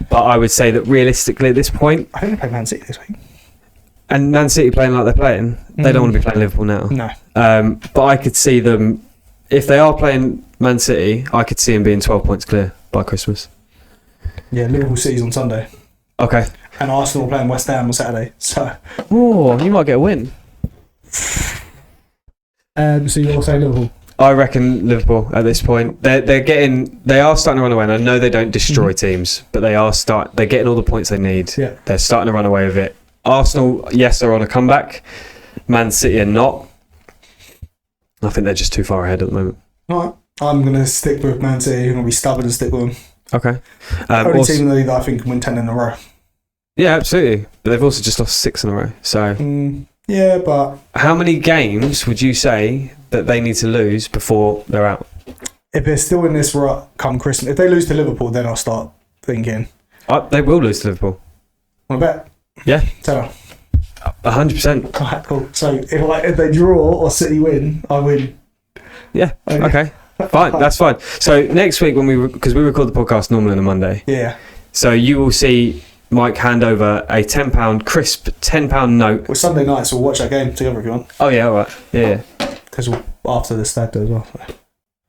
A: But I would say that realistically at this point,
B: I think they play Man City this week.
A: and Man City playing like they're playing, they don't want to be playing Liverpool now.
B: No.
A: But I could see them, if they are playing Man City, I could see them being 12 points clear by Christmas.
B: Yeah, Liverpool City's on Sunday.
A: Okay.
B: And Arsenal playing West Ham on Saturday. So
A: You might get a win.
B: so you're saying Liverpool?
A: I reckon Liverpool at this point. They are starting to run away. And I know they don't destroy teams, but they're getting all the points they need.
B: Yeah.
A: They're starting to run away with it. Arsenal, yes, they're on a comeback. Man City are not. I think they're just too far ahead at the moment.
B: All right. I'm going to stick with Man City. I'm going to be stubborn and stick with them.
A: Okay.
B: Only team in the league that I think can win 10 in a row.
A: Yeah, absolutely. But they've also just lost 6 in a row. So
B: yeah, but
A: how many games would you say that they need to lose before they're out?
B: if they're still in this rut come Christmas, if they lose to Liverpool, then I'll start thinking.
A: They will lose to Liverpool.
B: I bet.
A: Yeah.
B: Tell
A: 100%.
B: All right, cool. So if they draw or City win, I win.
A: Yeah. Okay. Fine. That's fine. So next week because we record the podcast normally on a Monday.
B: Yeah.
A: So you will see Mike hand over a £10 crisp £10 note.
B: Well, Sunday nights we'll watch that game together if you want.
A: Oh yeah, all right. Yeah.
B: Because after the stag do as well. So.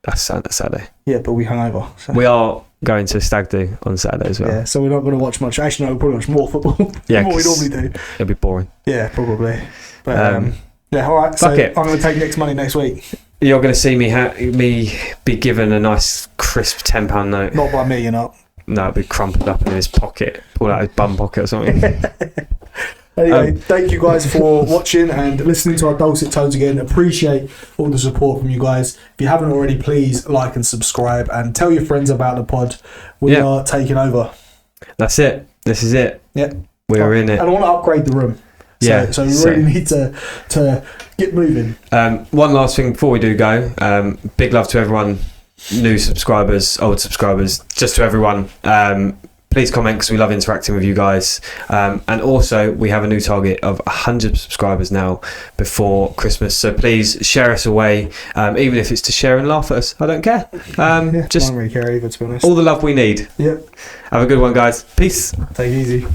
A: That's Saturday.
B: Yeah, but we hungover. So.
A: We are going to stag do on Saturday as well.
B: Yeah, so we're not going to watch much. Actually, no, we'll probably watch more football
A: Yeah,
B: than what we normally do.
A: It'll be boring.
B: Yeah, probably. But yeah, all right. So
A: fuck it.
B: I'm going to take Nick's money next week.
A: You're going to see me be given a nice crisp £10 note.
B: Not by me, you're not.
A: No, it'll be crumpled up in his pocket, pulled out his bum pocket or something.
B: Anyway, thank you guys for watching and listening to our dulcet tones again. Appreciate all the support from you guys. If you haven't already, please like and subscribe and tell your friends about the pod. We are taking over.
A: That's it. This is it.
B: Yeah.
A: We're in it.
B: And I want to upgrade the room. So we really need to get moving.
A: One last thing before we do go. Big love to everyone, new subscribers, old subscribers, just to everyone. Please comment because we love interacting with you guys. And also, we have a new target of 100 subscribers now before Christmas. So please share us away, even if it's to share and laugh at us. I don't care. Just
B: I don't really care either, to be honest.
A: all the love we need.
B: Yep.
A: Have a good one, guys. Peace.
B: Take it easy.